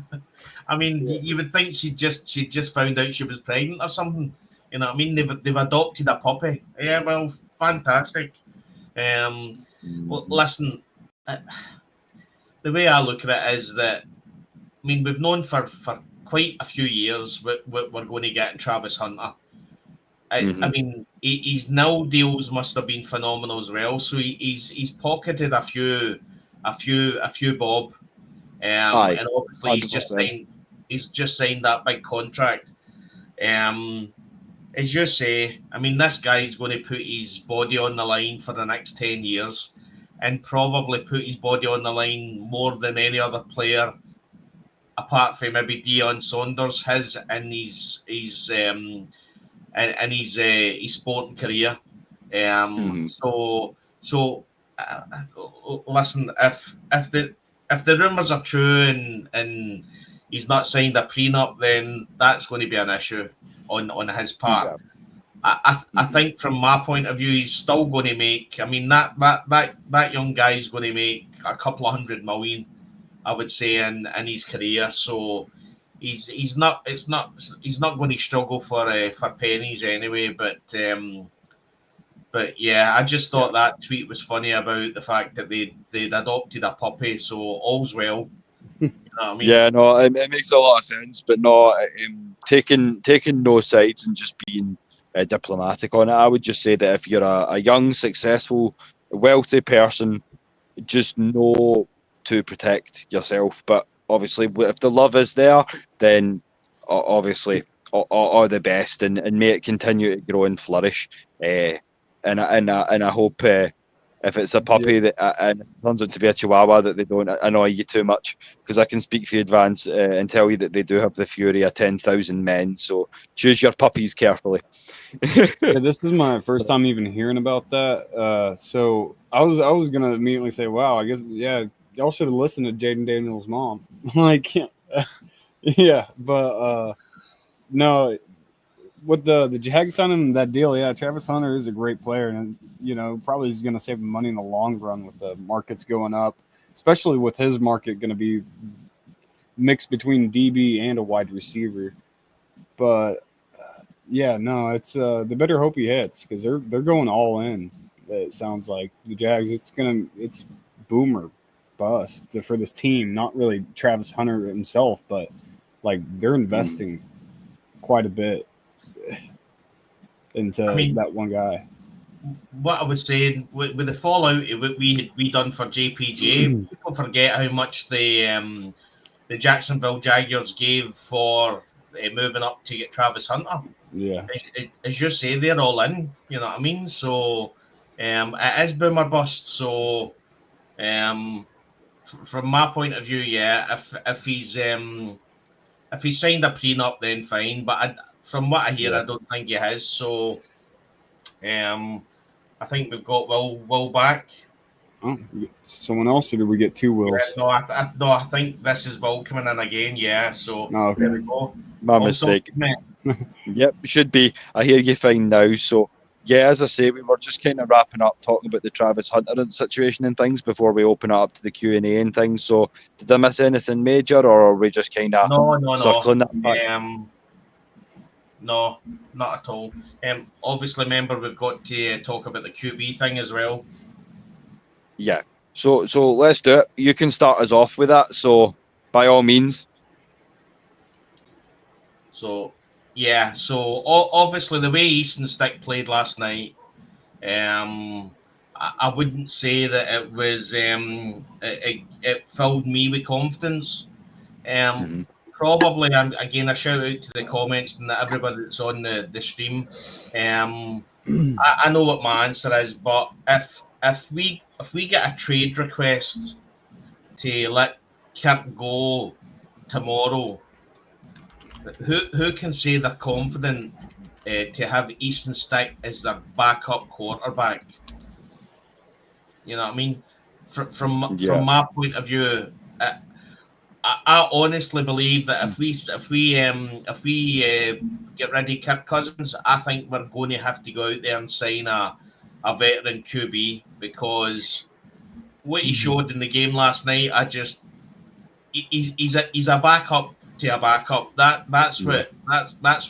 what I mean? You would think she just found out she was pregnant or something. You know what I mean? They've adopted a puppy. Yeah, well, fantastic. Well, listen, the way I look at it is that, I mean, we've known for quite a few years what we're going to get in Travis Hunter. I mean, his nil deals must have been phenomenal as well. So he's pocketed a few bob, and obviously 100%. he's just signed that big contract. As you say, I mean, this guy's going to put his body on the line for the next 10 years, and probably put his body on the line more than any other player, apart from maybe Deion Sanders, his sporting career. So listen, if the rumours are true and he's not signed a prenup, then that's going to be an issue on his part. Yeah. I think from my point of view, he's still going to make. I mean, that young guy is going to make a couple of $100 million, I would say, in his career. So he's not going to struggle for pennies anyway. But yeah, I just thought that tweet was funny about the fact that they'd adopted a puppy. So all's well. You know what I mean? Yeah, no, it makes a lot of sense, but no, taking no sides and just being diplomatic on it. I would just say that if you're a young, successful, wealthy person, just know to protect yourself. But obviously, if the love is there, then obviously all the best, and may it continue to grow and flourish. And I hope if it's a puppy that and it turns out to be a Chihuahua, that they don't annoy you too much, because I can speak for you advance and tell you that they do have the fury of 10,000 men. So choose your puppies carefully. Yeah, this is my first time even hearing about that. So I was gonna immediately say, wow, I guess y'all should have listened to Jaden Daniels' mom. Like, yeah, but no. With the Jags signing that deal, yeah, Travis Hunter is a great player, and probably he's going to save money in the long run with the markets going up, especially with his market going to be mixed between DB and a wide receiver. But yeah, no, it's they better hope he hits, because they're going all in. It sounds like the Jags. It's boom or bust for this team. Not really Travis Hunter himself, but like they're investing quite a bit into that one guy. What I would say with the fallout we done for JPJ, people forget how much the Jacksonville Jaguars gave for moving up to get Travis Hunter. Yeah. As you say, they're all in. You know what I mean? So it is boom or bust. So from my point of view, yeah, if he's signed a prenup, then fine. But from what I hear, I don't think he has. So I think we've got Will back. Oh, someone else, or did we get two Wills? Yeah, no, I think this is Will coming in again. Yeah, so okay. There we go. My mistake. Yep, should be. I hear you fine now. So, yeah, as I say, we were just kind of wrapping up talking about the Travis Hunter situation and things before we open it up to the Q&A and things. So, did I miss anything major, or are we just kind of circling that back? No, not at all. Obviously, remember, we've got to talk about the QB thing as well. Yeah. So let's do it. You can start us off with that. So, by all means. So, yeah. So, obviously, the way Easton Stick played last night, I wouldn't say that it was it filled me with confidence. Probably, again, a shout out to the comments and everybody that's on the stream. I know what my answer is, but if we get a trade request to let Kirk go tomorrow, who can say they're confident to have Easton Stick as their backup quarterback? You know what I mean? From my point of view, I honestly believe that if we get rid of Kirk Cousins, I think we're going to have to go out there and sign a veteran QB, because what he showed in the game last night, he's a backup to a backup. That's what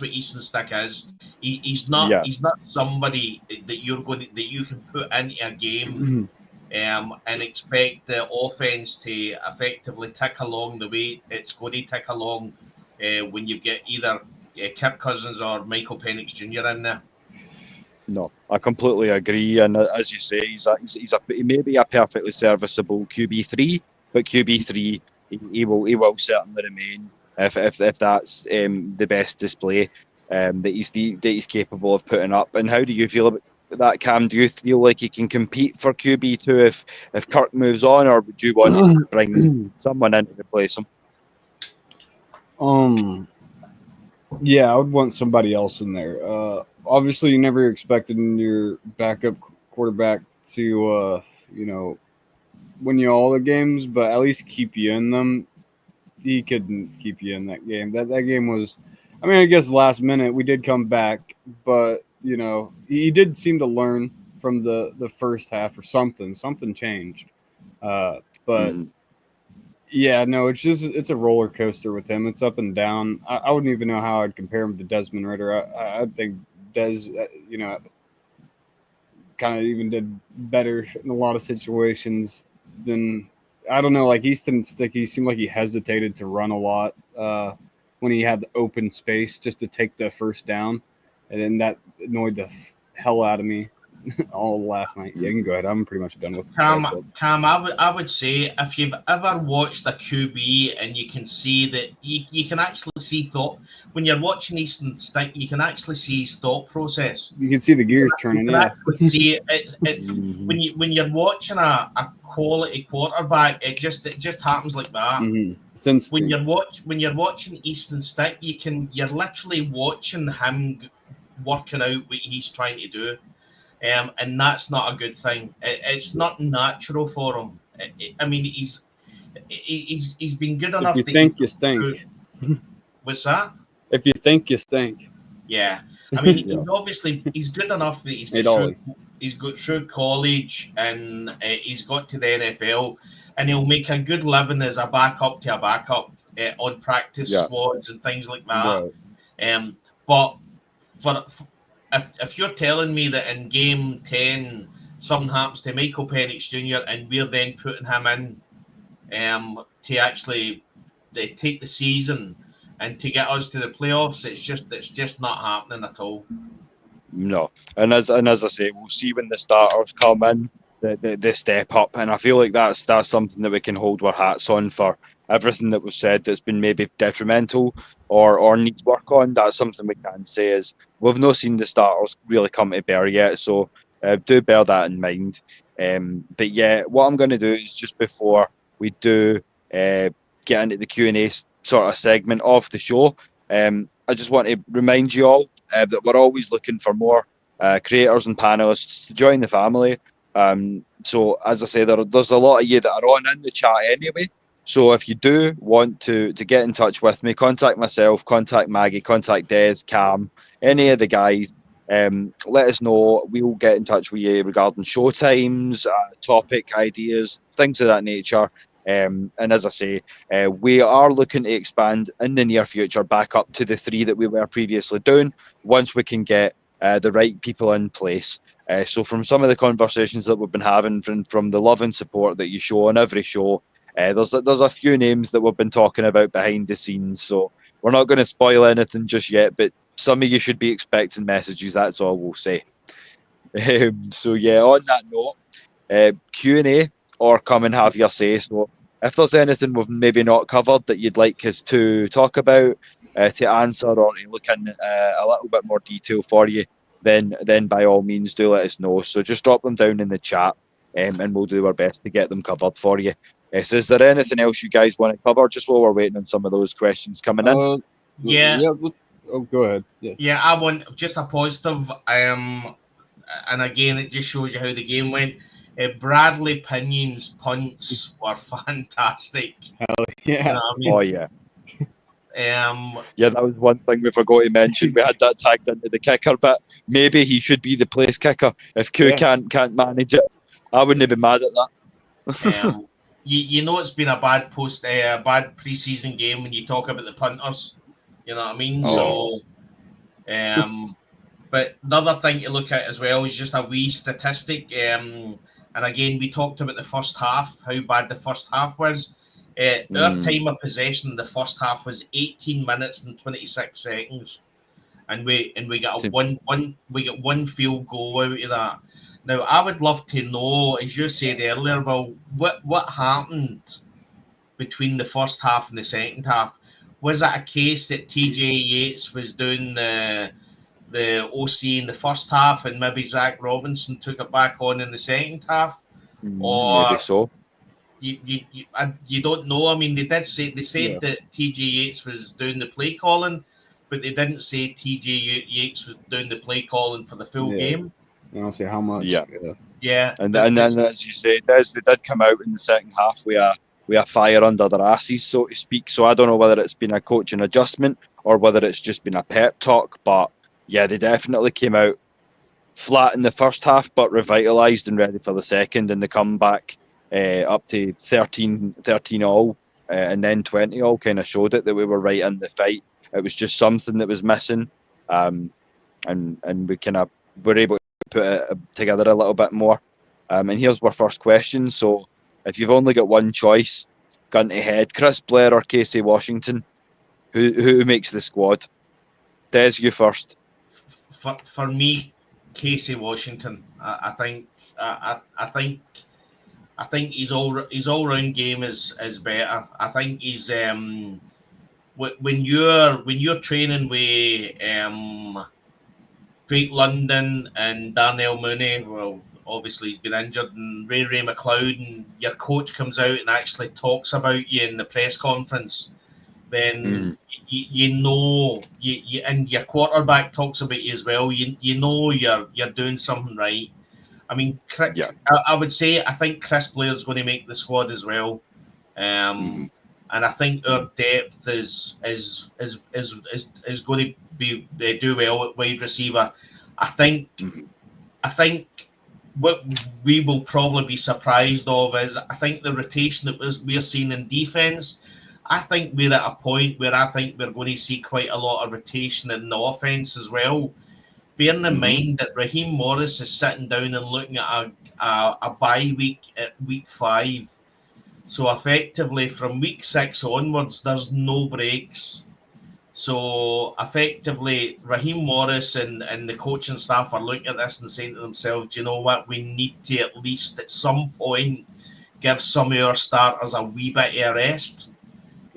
Easton Stick is. He's not somebody that you can put into a game and expect the offense to effectively tick along the way it's going to tick along when you get either Kirk Cousins or Michael Penix Jr. in there. No, I completely agree. And as you say, he may be a perfectly serviceable QB3, but QB3 he will certainly remain if that's the best display that he's capable of putting up. And how do you feel about that, Cam? Do you feel like he can compete for QB2 if Kirk moves on, or would you want to bring someone in to replace him? Yeah, I would want somebody else in there. Obviously, you never expected your backup quarterback to, win you all the games, but at least keep you in them. He couldn't keep you in that game. That game was, I guess last minute we did come back, but he did seem to learn from the first half or something. Something changed, but. Yeah, no, it's a roller coaster with him. It's up and down. I wouldn't even know how I'd compare him to Desmond Ridder. I think Des, kind of even did better in a lot of situations than, I don't know, like Easton Stick. He seemed like he hesitated to run a lot when he had the open space just to take the first down, and then that annoyed the hell out of me. All last night. Yeah, you can go ahead. I'm pretty much done with Cam, I would say if you've ever watched a QB and you can see that you can actually see thought when you're watching Easton Stick, you can actually see his thought process. You can see the gears turning. Yeah, see it when you're watching a quality quarterback, it just happens like that. Since when you're watching Easton Stick, you're literally watching him working out what he's trying to do. And that's not a good thing. It's not natural for him. He's been good enough. If you think you stink. What's that? If you think you stink. Yeah. He's good enough that he's got through college and he's got to the NFL, and he'll make a good living as a backup to a backup on practice squads and things like that. Right. But if you're telling me that in game 10 something happens to Michael Penix Jr. and we're then putting him in to actually take the season and to get us to the playoffs, it's just not happening at all. No, and as I say, we'll see when the starters come in. the step up, and I feel like that's something that we can hold our hats on for. Everything that was said that's been maybe detrimental or needs work on, that's something we can say is we've not seen the starters really come to bear yet, so do bear that in mind. But yeah, what I'm going to do is just before we do get into the Q&A sort of segment of the show, I just want to remind you all that we're always looking for more creators and panelists to join the family. So as I say, there's a lot of you that are on in the chat anyway. So if you do want to get in touch with me, contact myself, contact Maggie, contact Des, Cam, any of the guys. Let us know. We'll get in touch with you regarding show times, topic ideas, things of that nature. And as I say, we are looking to expand in the near future back up to the 3 that we were previously doing once we can get the right people in place. So from some of the conversations that we've been having, from the love and support that you show on every show, there's a few names that we've been talking about behind the scenes. So we're not going to spoil anything just yet, but some of you should be expecting messages. That's all we'll say. So yeah, on that note, Q&A or come and have your say. So if there's anything we've maybe not covered that you'd like us to talk about, to answer, or to look in a little bit more detail for you, then by all means do let us know. So just drop them down in the chat, and we'll do our best to get them covered for you. So is there anything else you guys want to cover just while we're waiting on some of those questions coming in? Yeah. Go ahead. Yeah, I want just a positive. And again, it just shows you how the game went. Bradley Pinion's punts were fantastic. Hell yeah. You know what I mean? Oh yeah. Yeah, that was one thing we forgot to mention. We had that tagged into the kicker, but maybe he should be the place kicker if Q can't manage it. I wouldn't be mad at that. You know it's been a bad bad preseason game when you talk about the punters. You know what I mean? Oh. So, but another thing to look at as well is just a wee statistic. And again, we talked about the first half, how bad the first half was. Our time of possession in the first half was 18 minutes and 26 seconds, and we got one field goal out of that. Now, I would love to know, as you said earlier, well, what happened between the first half and the second half? Was it a case that TJ Yates was doing the OC in the first half, and maybe Zach Robinson took it back on in the second half? Or maybe so. You don't know. I mean, they said that TJ Yates was doing the play calling, but they didn't say TJ Yates was doing the play calling for the full game. I don't see how much. Yeah. And then, as you say, they did come out in the second half with a fire under their asses, so to speak. So I don't know whether it's been a coaching adjustment or whether it's just been a pep talk. But yeah, they definitely came out flat in the first half, but revitalised and ready for the second. And the comeback up to 13 all and then 20 all kind of showed it that we were right in the fight. It was just something that was missing, and we kind of were able to put it together a little bit more. And here's our first question. So if you've only got one choice, gun to head, Chris Blair or Casey Washington, who makes the squad? Des, you first. For me, Casey Washington. I think his all round game is better. I think he's when you're training with Drake London and Darnell Mooney, well, obviously he's been injured, and Ray McLeod, and your coach comes out and actually talks about you in the press conference, then you know, and your quarterback talks about you as well. You know you're doing something right. I mean, I would say I think Chris Blair's going to make the squad as well, and I think our depth is going to be do well at wide receiver. I think what we will probably be surprised of is I think the rotation that we're seeing in defense. I think we're at a point where I think we're going to see quite a lot of rotation in the offense as well. Bearing in mind that Raheem Morris is sitting down and looking at a bye week at week 5. So effectively from week 6 onwards, there's no breaks. So effectively, Raheem Morris and the coaching staff are looking at this and saying to themselves, you know what, we need to at least at some point give some of our starters a wee bit of a rest.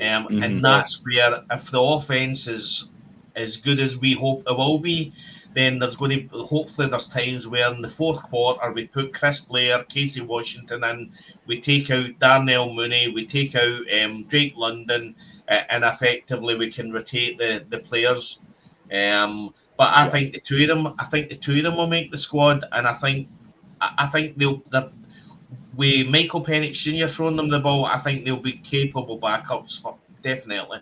And that's where, if the offense is as good as we hope it will be, then there's going to hopefully there's times where in the fourth quarter we put Chris Blair, Casey Washington in, we take out Darnell Mooney, we take out Drake London, and effectively we can rotate the players. But I think the two of them will make the squad, and I think they'll. With Michael Penix Jr. throwing them the ball, I think they'll be capable backups for definitely.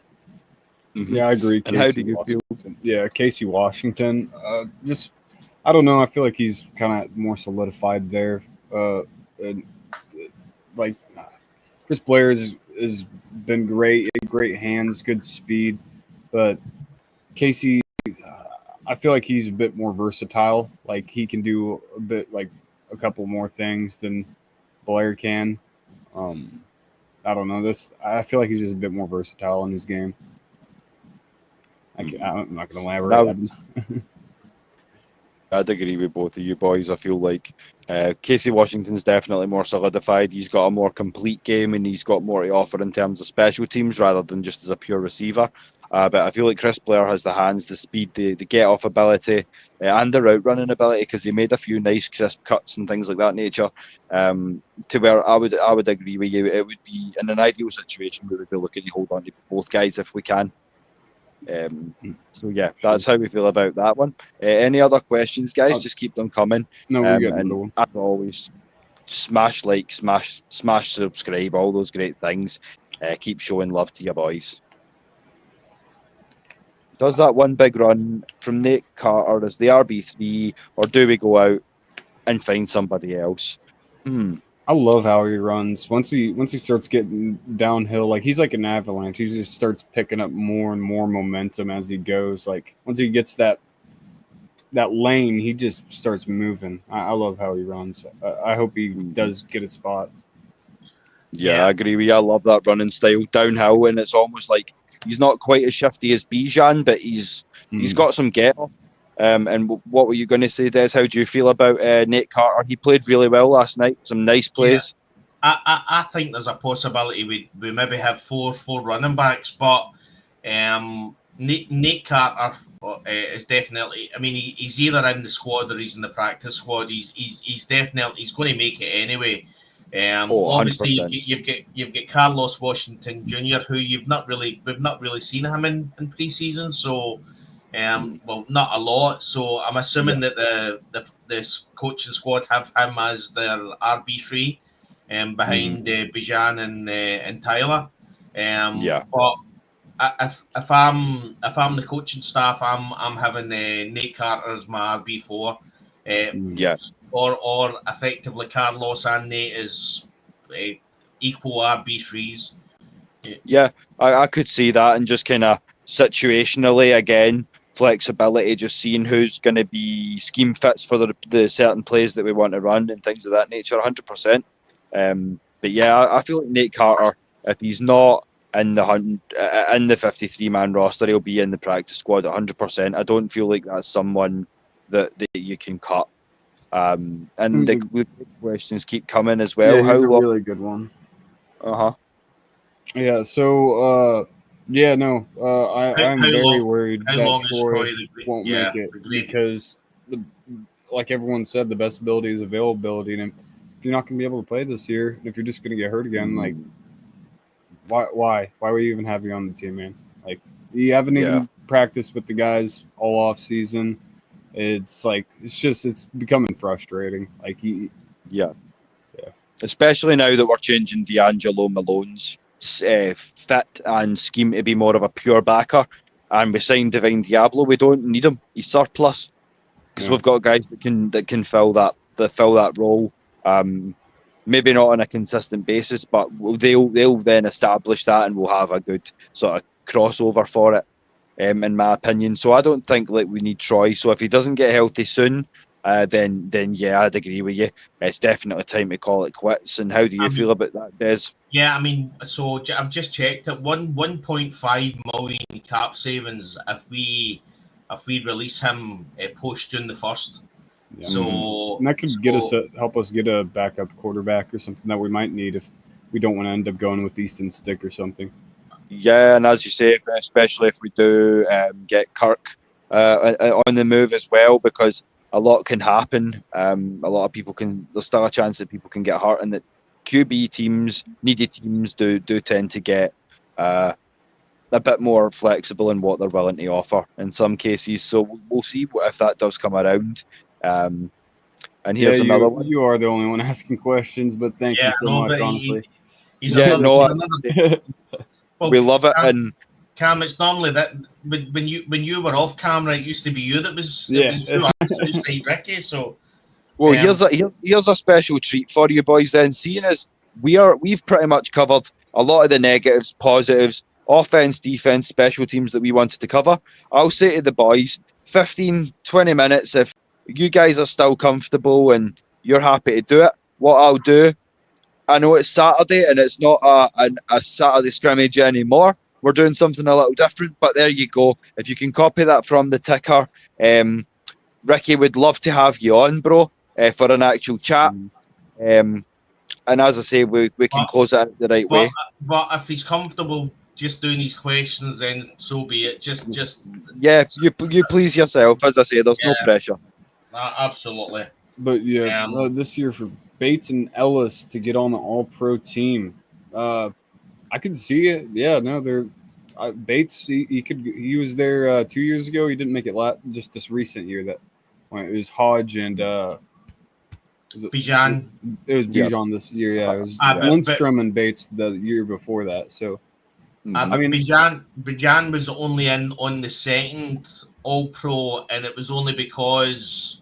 Yeah, I agree. And how do you feel? Yeah, Casey Washington. Just I don't know. I feel like he's kind of more solidified there. And, like Chris Blair has been great, great hands, good speed, but Casey, I feel like he's a bit more versatile. Like he can do a couple more things than Blair can. I don't know. I feel like he's just a bit more versatile in his game. I'm not going to elaborate. I'd agree with both of you boys. I feel like Casey Washington's definitely more solidified. He's got a more complete game and he's got more to offer in terms of special teams rather than just as a pure receiver. But I feel like Chris Blair has the hands, the speed, the get-off ability, and the route running ability because he made a few nice crisp cuts and things like that nature. To where I would agree with you, it would be in an ideal situation we would be looking to hold on to both guys if we can. So yeah, that's how we feel about that one. Any other questions, guys? Just keep them coming. No, we got and one. as always, smash like, smash subscribe, all those great things. Keep showing love to your boys. Does that one big run from Nate Carter as the RB3, or do we go out and find somebody else? I love how he runs. Once he starts getting downhill, like he's like an avalanche. He just starts picking up more and more momentum as he goes. Like once he gets that lane, he just starts moving. I love how he runs. I hope he does get a spot. Yeah, I agree with you. I love that running style downhill, and it's almost like he's not quite as shifty as Bijan, but he's got some get off. And what were you going to say, Des? How do you feel about Nate Carter? He played really well last night. Some nice plays. Yeah. I think there's a possibility we maybe have four running backs, but Nate Carter is definitely. I mean, he's either in the squad or he's in the practice squad. He's going to make it anyway. Obviously, you've got Carlos Washington Jr., who we've not really seen him in preseason, so well, not a lot. So I'm assuming that this coaching squad have him as their RB3, behind Bijan and Tyler. But if I'm the coaching staff, I'm having Nate Carter as my RB4. Or effectively Carlos and Nate is equal RB3s. Yeah, I could see that, and just kind of situationally again, flexibility, just seeing who's going to be scheme fits for the certain plays that we want to run and things of that nature, 100%. But yeah, I feel like Nate Carter, if he's not in the 53-man roster, he'll be in the practice squad 100%. I don't feel like that's someone that you can cut. And the questions keep coming as well. Yeah, he's a really good one. Yeah. So, I'm very worried that Troy won't make it because, like everyone said, the best ability is availability, and if you're not going to be able to play this year, and if you're just going to get hurt again, like, why would you even have you on the team, man? Like, you haven't even practiced with the guys all off season. It's like it's becoming frustrating. Like especially now that we're changing D'Angelo Malone's fit and scheme to be more of a pure backer, and we signed Divine Diablo. We don't need him; he's surplus because we've got guys that can fill that role. Maybe not on a consistent basis, but they'll then establish that, and we'll have a good sort of crossover for it. In my opinion, so I don't think like we need Troy. So if he doesn't get healthy soon, then yeah, I'd agree with you. It's definitely time to call it quits. And how do you feel about that, Des? Yeah, I mean, so I've just checked it. 1.5 million cap savings if we release him post June the 1st. Yeah. So and that could help us get a backup quarterback or something that we might need if we don't want to end up going with Easton Stick or something. Yeah, and as you say, especially if we do get Kirk on the move as well, because a lot can happen. A lot of people there's still a chance that people can get hurt, and that QB teams, needy teams, do tend to get a bit more flexible in what they're willing to offer in some cases. So we'll see if that does come around. And here's another one. You are the only one asking questions, but thank you so much, honestly. We love it. And Cam, it's normally that when you were off camera, it used to be you that was Ricky. So, well, here's a special treat for you boys. Then, seeing as we've pretty much covered a lot of the negatives, positives, offense, defense, special teams that we wanted to cover. I'll say to the boys, 15-20 minutes. If you guys are still comfortable and you're happy to do it, what I'll do. I know it's Saturday and it's not a Saturday scrimmage anymore. We're doing something a little different, but there you go. If you can copy that from the ticker, Ricky would love to have you on, bro, for an actual chat. And as I say, we can close it out the right way. But if he's comfortable just doing these questions, then so be it. Just yeah, you please yourself. As I say, there's no pressure. Absolutely. But this year for Bates and Ellis to get on the All-Pro team, I could see it. Yeah, no, they're Bates. He was there 2 years ago. He didn't make it just this recent year. That when it was Hodge and Bijan. It was Bijan this year. Yeah, it was Lindstrom and Bates the year before that. So I mean, Bijan was only in on the second All-Pro, and it was only because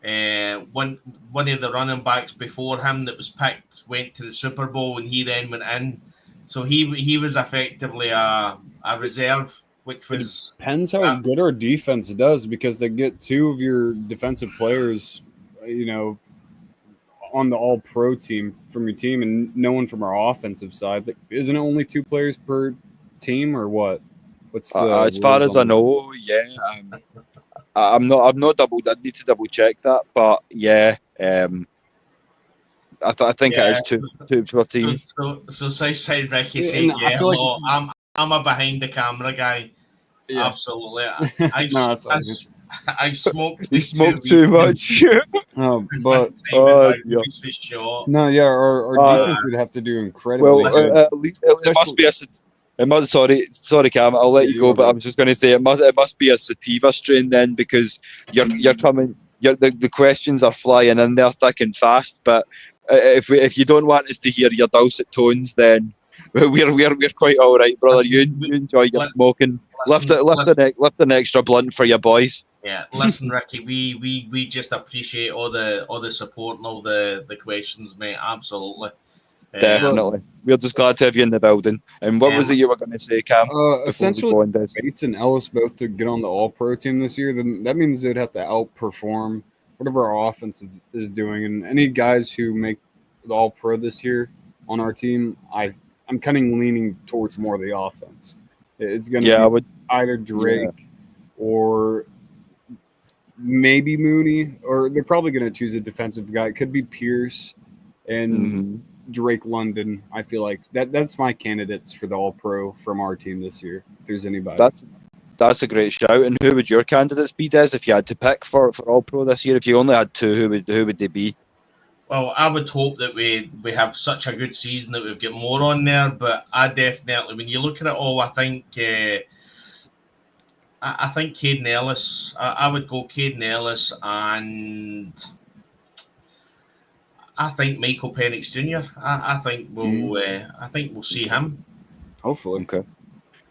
one of the running backs before him that was picked went to the Super Bowl, and he then went in. So he was effectively a reserve, which was... It depends how good our defense does, because they get two of your defensive players, on the All-Pro team from your team, and no one from our offensive side. Isn't it only 2 players per team, or what? What's as far as I know, yeah. I'm not double. I need to double check that, but yeah. I think it is two per team. So Southside Ricky said, I'm a behind the camera guy. Yeah. Absolutely. I've smoked. He smoked too much. Our defense would have to do incredibly. Well, it must be sorry, Cam. I'll let you go, but I was just going to say it must be a sativa strain then, because you're coming. The questions are flying in there thick and fast. But if you don't want us to hear your dulcet tones, then we're quite all right, brother. You enjoy your smoking. Lift an extra blunt for your boys. Yeah, listen, Ricky, we just appreciate all the support and all the questions, mate. Absolutely. Definitely. We're just glad to have you in the building. And what was it you were going to say, Cam? Essentially, Bates and Ellis both to get on the All-Pro team this year, then that means they'd have to outperform whatever our offense is doing. And any guys who make the All-Pro this year on our team, I'm kind of leaning towards more of the offense. It's going to be either Drake or maybe Mooney, or they're probably going to choose a defensive guy. It could be Pierce and Drake London. I feel like that's my candidates for the All-Pro from our team this year, if there's anybody. That's a great shout. And who would your candidates be, Des, if you had to pick for All-Pro this year? If you only had 2, who would they be? Well, I would hope that we have such a good season that we've got more on there. But I definitely, when you look at it all, I think Caden Ellis. I would go Caden Ellis, and I think Michael Penix Jr. I think we'll see him. Hopefully. Okay.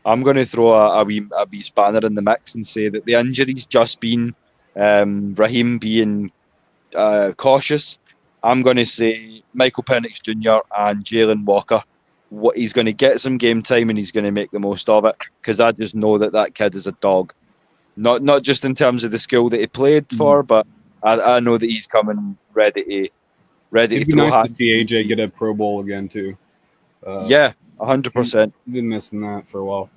I'm going to throw a wee spanner in the mix and say that the injury's just been Raheem being cautious. I'm going to say Michael Penix Jr. and Jalen Walker. He's going to get some game time and he's going to make the most of it, because I just know that kid is a dog. Not just in terms of the skill that he played for, but I know that he's coming ready to It'd be throw nice to hands. see AJ get a Pro Bowl again too. Yeah, 100%. Been missing that for a while.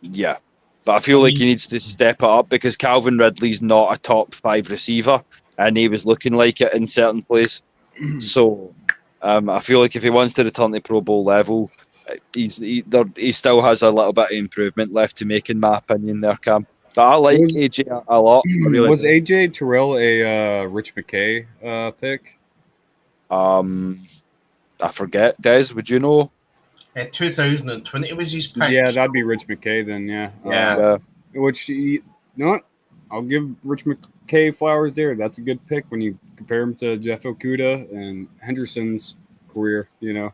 Yeah, but I feel like he needs to step it up because Calvin Ridley's not a top 5 receiver, and he was looking like it in certain plays. So I feel like if he wants to return to Pro Bowl level, he still has a little bit of improvement left to make, in my opinion, there, Cam. But I like AJ a lot. Was AJ Terrell a Rich McKay pick? I forget. Des, would you know? 2020 was his pick. Yeah, that'd be Rich McKay then. Yeah. Which you know what? I'll give Rich McKay flowers there. That's a good pick when you compare him to Jeff Okudah and Henderson's career. You know,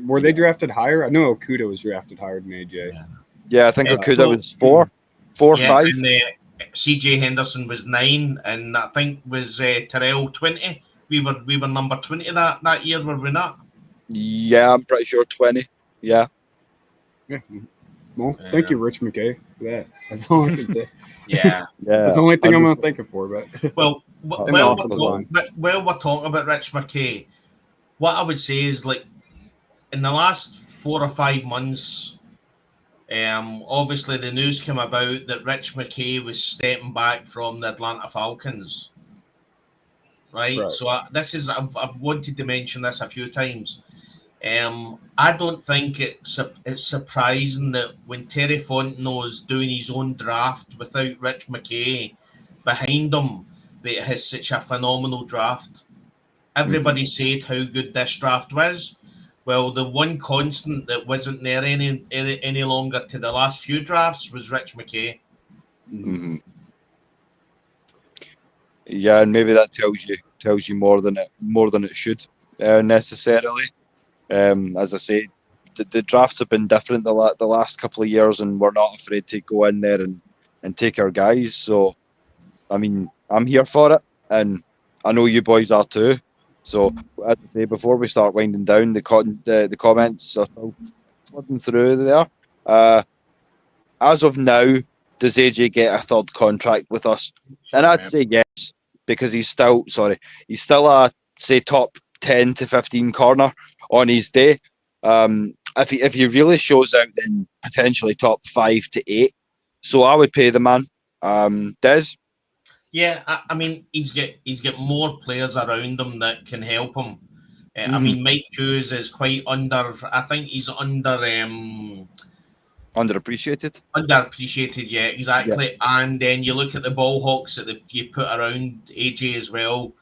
were they drafted higher? I know Okudah was drafted higher than AJ. Yeah, I think Okudah was 4, 5. And CJ Henderson was 9, and I think was Terrell 20. We were number 20 that year, were we not? Yeah, I'm pretty sure 20. Yeah. Well, thank you, Rich McKay, for that. That's all I can say. Yeah. That's the only thing I'm going to thank him for. But well, we're talking about Rich McKay, what I would say is, like, in the last 4 or 5 months, obviously the news came about that Rich McKay was stepping back from the Atlanta Falcons. Right. So I've wanted to mention this a few times. I don't think it's surprising that when Terry Fontenot's doing his own draft without Rich McKay behind him, that it has such a phenomenal draft. Everybody said how good this draft was. Well, the one constant that wasn't there any longer to the last few drafts was Rich McKay. Mm-hmm. Yeah, and maybe that tells you more than it should necessarily. As I say, the drafts have been different the last couple of years, and we're not afraid to go in there and take our guys. So, I mean, I'm here for it, and I know you boys are too. So, as I say, before we start winding down, the comments are still flooding through there. As of now, does AJ get a third contract with us? And I'd say yes, because he's still a, say, top 10 to 15 corner on his day. If he really shows out, then potentially top 5 to 8. So I would pay the man. Des? Yeah, I mean, he's got more players around him that can help him. I mean, Mike Hughes is quite I think he's underappreciated. Underappreciated, yeah, exactly. Yeah. And then you look at the ball hawks that you put around AJ as well,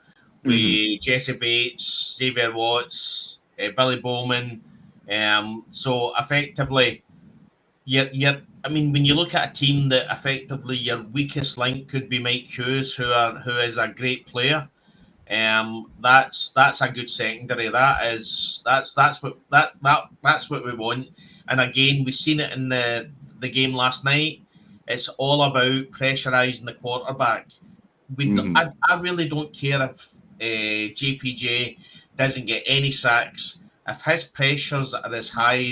with Jesse Bates, Xavier Watts, Billy Bowman. So effectively, I mean, when you look at a team that effectively your weakest link could be Mike Hughes, who is a great player, that's a good secondary. That's what we want. And again, we've seen it in the game last night. It's all about pressurizing the quarterback. I really don't care if JPJ doesn't get any sacks. If his pressures are as high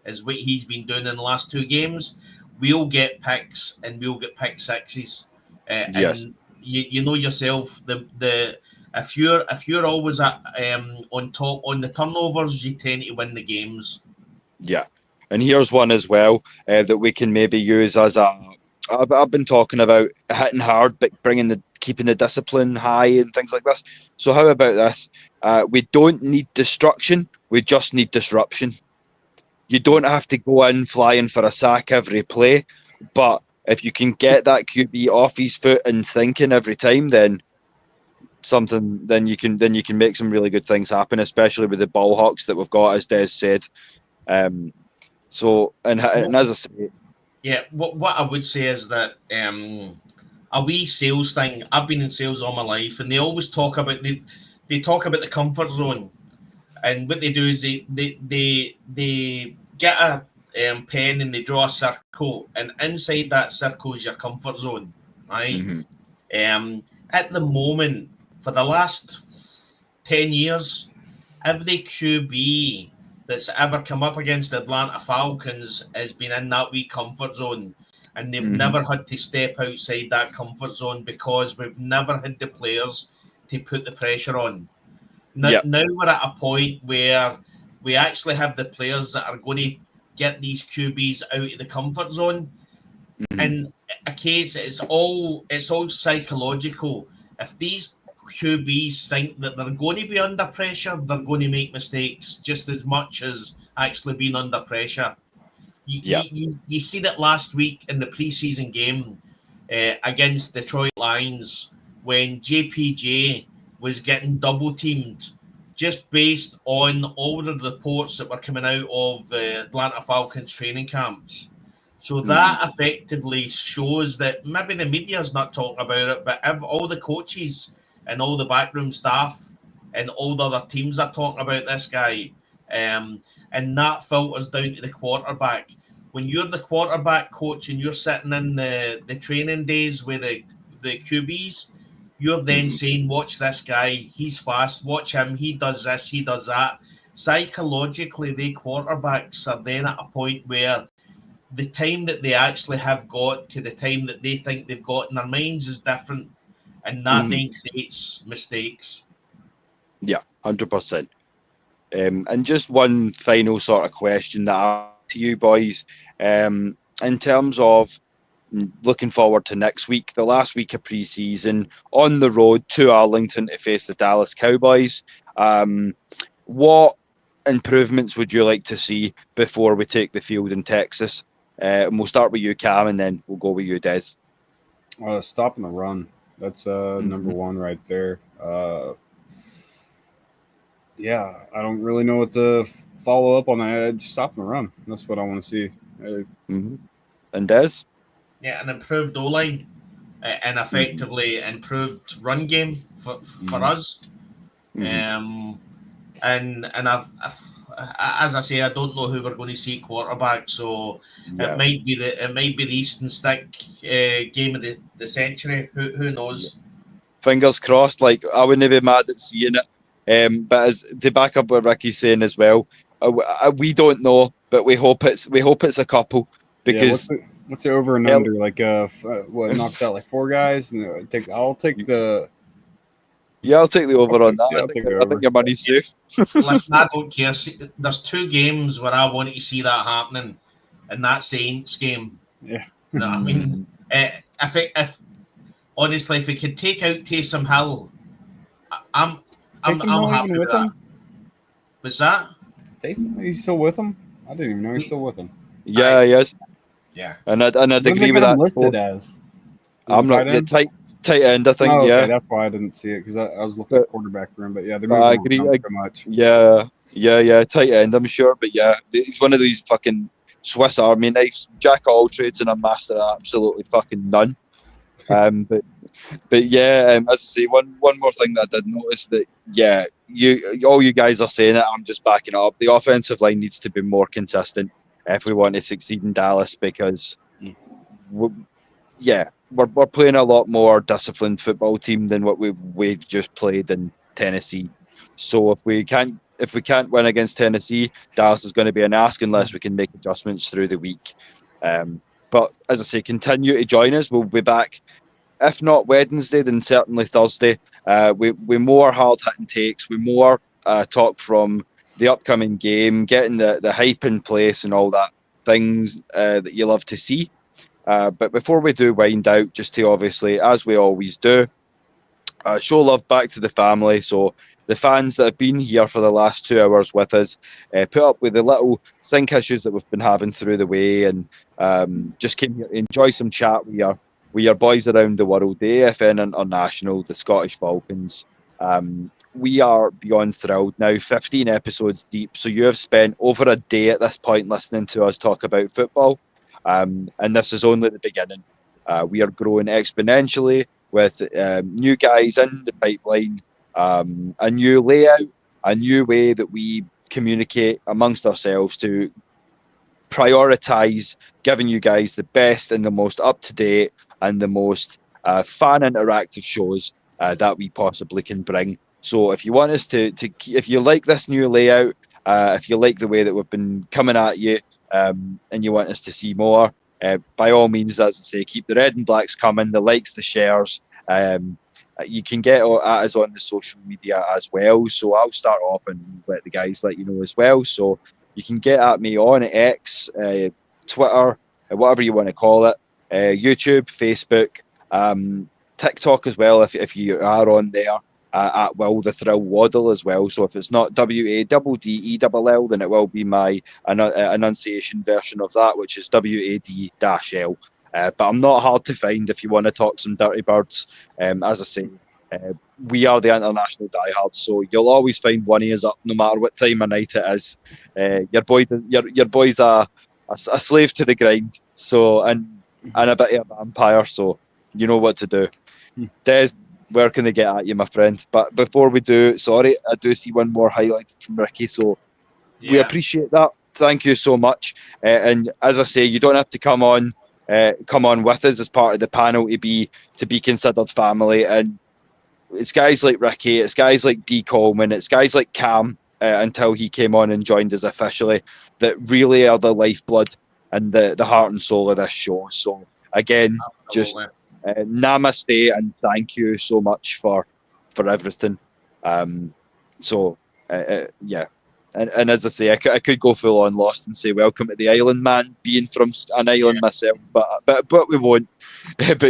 as what he's been doing in the last 2 games, we'll get picks and we'll get pick sixes. Yes. And you know yourself, if you're always on top on the turnovers, you tend to win the games. Yeah, and here's one as well that we can maybe use as I've been talking about hitting hard, but keeping the discipline high and things like this. So how about this? We don't need destruction. We just need disruption. You don't have to go in flying for a sack every play, but if you can get that QB off his foot and thinking every time, then you can make some really good things happen, especially with the ball hawks that we've got, as Des said. So and as I say, yeah, what I would say is that a wee sales thing. I've been in sales all my life, and they always talk about the comfort zone, and what they do is they get a pen and they draw a circle, and inside that circle is your comfort zone, right? At the moment, for the last 10 years, every QB that's ever come up against the Atlanta Falcons has been in that wee comfort zone. and they've never had to step outside that comfort zone because we've never had the players to put the pressure on. Now we're at a point where we actually have the players that are going to get these QBs out of the comfort zone. In a case, it's all psychological. If these QBs think that they're going to be under pressure, they're going to make mistakes just as much as actually being under pressure. You see that last week in the preseason game against Detroit Lions when JPJ was getting double teamed just based on all the reports that were coming out of the Atlanta Falcons training camps. So that effectively shows that maybe the media's not talking about it, but all the coaches and all the backroom staff and all the other teams are talking about this guy. And that filters down to the quarterback. When you're the quarterback coach and you're sitting in the training days with the QBs, you're then saying, watch this guy, he's fast, watch him, he does this, he does that. Psychologically, the quarterbacks are then at a point where the time that they actually have got to the time that they think they've got in their minds is different. And that then creates mistakes. Yeah, 100%. And just one final sort of question that I have to you boys. In terms of looking forward to next week, the last week of preseason, on the road to Arlington to face the Dallas Cowboys. What improvements would you like to see before we take the field in Texas? And we'll start with you, Cam, and then we'll go with you, Des. Stopping the run. That's number one right there. I don't really know what to follow up on that. Just stopping the run. That's what I want to see. And Des? Yeah, an improved O-line and effectively improved run game for us. And I've, as I say, I don't know who we're going to see quarterback, so it might be the Eastern Stick game of the century. Who knows? Fingers crossed. Like, I wouldn't be mad at seeing it. But as to back up what Ricky's saying as well, we don't know, but we hope it's a couple because. What's the over and under? Like, what knocks out like 4 guys? I'll take the. Yeah, I'll take the over on that. I think your money's safe. Listen, I don't care. There's 2 games where I want to see that happening, and that's the Saints game. Yeah. You know what I mean? If honestly, if we could take out Taysom Hill, I'm happy with that. What's that? Taysom, he's still with him? I didn't even know he's still with him. Yeah, he is. Yeah, and I'd agree with that. Listed as? I'm not tight end. I think. Oh, okay. Yeah, that's why I didn't see it because I was looking at quarterback room. But yeah, I agree. So much. Yeah, tight end. I'm sure, but yeah, he's one of these fucking Swiss Army knives, jack of all trades and a master of absolutely fucking none. But yeah, as I say, one more thing that I did notice that you guys are saying it. I'm just backing it up. The offensive line needs to be more consistent if we want to succeed in Dallas because we're playing a lot more disciplined football team than what we've just played in Tennessee. So if we can't win against Tennessee, Dallas is going to be an ask unless we can make adjustments through the week. But as I say, continue to join us. We'll be back. If not Wednesday, then certainly Thursday. We more hard-hitting takes. We more talk from the upcoming game, getting the hype in place and all that things that you love to see. But before we do wind out, just to obviously, as we always do, show love back to the family. So the fans that have been here for the last 2 hours with us, put up with the little sync issues that we've been having through the way, and just came here to enjoy some chat with your boys around the world, the AFN International, the Scottish Falcons. We are beyond thrilled now, 15 episodes deep. So you have spent over a day at this point listening to us talk about football. And this is only the beginning. We are growing exponentially with new guys in the pipeline, a new layout, a new way that we communicate amongst ourselves to prioritize giving you guys the best and the most up-to-date and the most fan interactive shows that we possibly can bring. So if you want us if you like this new layout, if you like the way that we've been coming at you, and you want us to see more, by all means, as I say, keep the red and blacks coming, the likes, the shares. You can get at us on the social media as well. So I'll start off and let the guys let you know as well. So you can get at me on X, Twitter, whatever you want to call it, YouTube, Facebook, TikTok as well, if you are on there. At Will the Thrill Waddle as well. So if it's not WADDELL, then it will be my enunciation version of that, which is WAD-L. But I'm not hard to find if you want to talk some dirty birds. As I say, we are the international diehards, so you'll always find one of us up no matter what time of night it is. Your boy's a slave to the grind, so and a bit of a vampire, so you know what to do. Des, where can they get at you, my friend? But before we do, sorry, I do see one more highlight from Ricky, so we appreciate that. Thank you so much. And as I say, you don't have to come on with us as part of the panel to be considered family. And it's guys like Ricky, it's guys like D. Coleman, it's guys like Cam until he came on and joined us officially that really are the lifeblood and the heart and soul of this show. So again, Absolutely. just namaste and thank you so much for everything. Yeah. And as I say, I could go full on lost and say welcome to the island, man. Being from an island myself, but we won't. But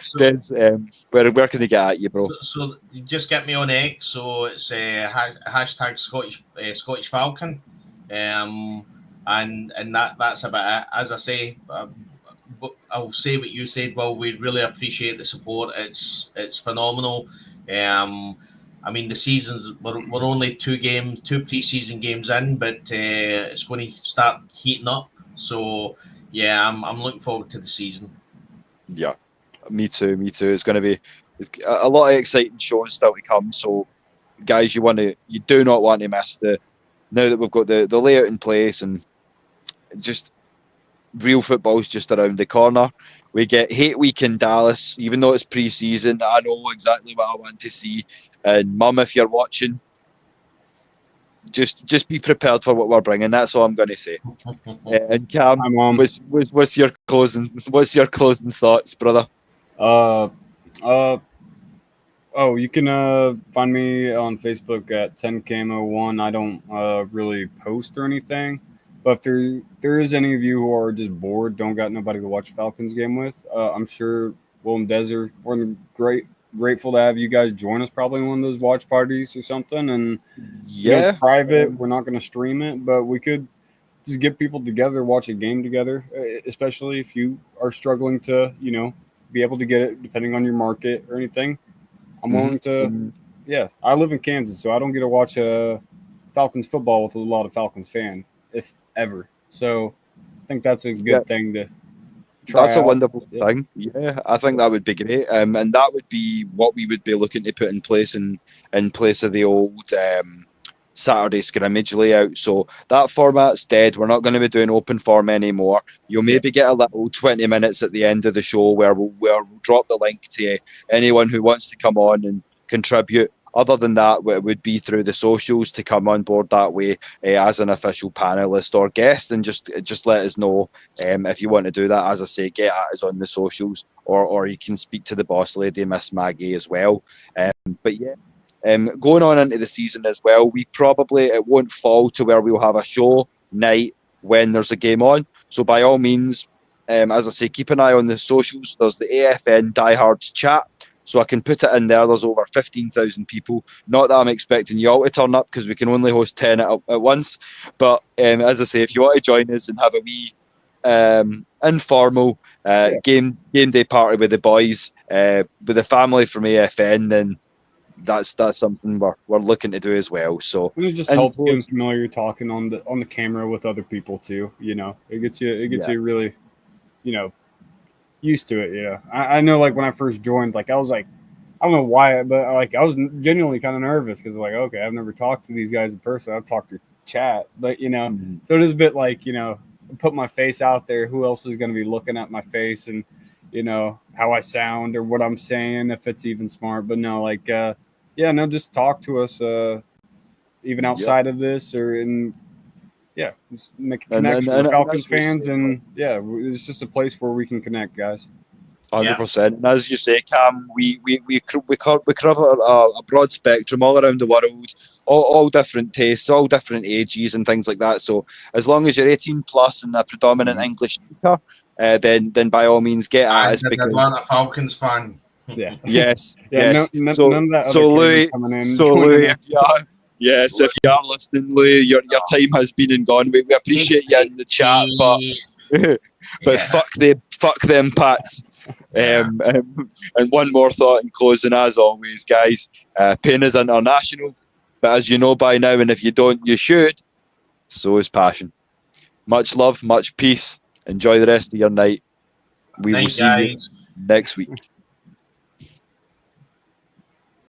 so, where can they get at you, bro? So you just get me on X. So it's hashtag Scottish Falcon, and that's about it. As I say, I'll say what you said. Well, we really appreciate the support. It's phenomenal. I mean, the seasons we're only two preseason games in, but it's going to start heating up. So yeah, I'm looking forward to the season. Yeah, me too. It's going to be a lot of exciting shows still to come. So guys, you do not want to miss now that we've got the layout in place and just real football's just around the corner. We get Hate Week in Dallas, even though it's pre-season. I know exactly what I want to see. And Mum, if you're watching, just be prepared for what we're bringing. That's all I'm going to say. And Cam, what's your closing thoughts, brother? You can find me on Facebook at 10camo1. I don't really post or anything. But if there is any of you who are just bored, don't got nobody to watch Falcons game with, I'm sure Will and Des we're grateful to have you guys join us probably in one of those watch parties or something. And it's private. We're not going to stream it, but we could just get people together, watch a game together, especially if you are struggling to, be able to get it depending on your market or anything. I'm willing to, I live in Kansas, so I don't get to watch Falcons football with a lot of Falcons fans, if ever. So I think that's a good thing to try. That's a wonderful thing. Yeah, I think that would be great. And that would be what we would be looking to put in place in place of the old Saturday scrimmage layout. So that format's dead. We're not going to be doing open form anymore. You'll maybe get a little 20 minutes at the end of the show where we'll drop the link to anyone who wants to come on and contribute. Other than that, it would be through the socials to come on board that way as an official panelist or guest, and just let us know if you want to do that. As I say, get at us on the socials, or you can speak to the boss lady, Miss Maggie, as well. But yeah, going on into the season as well, it won't fall to where we'll have a show night when there's a game on. So by all means, as I say, keep an eye on the socials. There's the AFN Diehards chat. So I can put it in there. There's over 15,000 people. Not that I'm expecting you all to turn up because we can only host 10 at once. But as I say, if you want to join us and have a wee informal game day party with the boys, with the family from AFN, then that's something we're looking to do as well. So it just helps get familiar talking on the camera with other people too. It gets you really, used to it. Yeah, I know. Like when I first joined, like I was like, I don't know why, but like I was genuinely kind of nervous because like, okay, I've never talked to these guys in person. I've talked through chat, but so it is a bit like put my face out there. Who else is going to be looking at my face and how I sound or what I'm saying, if it's even smart. But no, like just talk to us even outside of this or in yeah, just make a connection with Falcons fans, and yeah, it's just a place where we can connect, guys. 100%. And as you say, Cam, we cover a broad spectrum all around the world, all different tastes, all different ages, and things like that. So as long as you're 18 plus and a predominant English speaker, then by all means get at us, because Atlanta Falcons fan. Yeah. Yes. Yeah. Yes. None of that. So Louis, if you are listening, Louis, your time has been and gone. We appreciate you in the chat, but fuck them Pats. And one more thought in closing, as always, guys. Pain is international, but as you know by now, and if you don't, you should. So is passion. Much love, much peace. Enjoy the rest of your night. We will see you next week.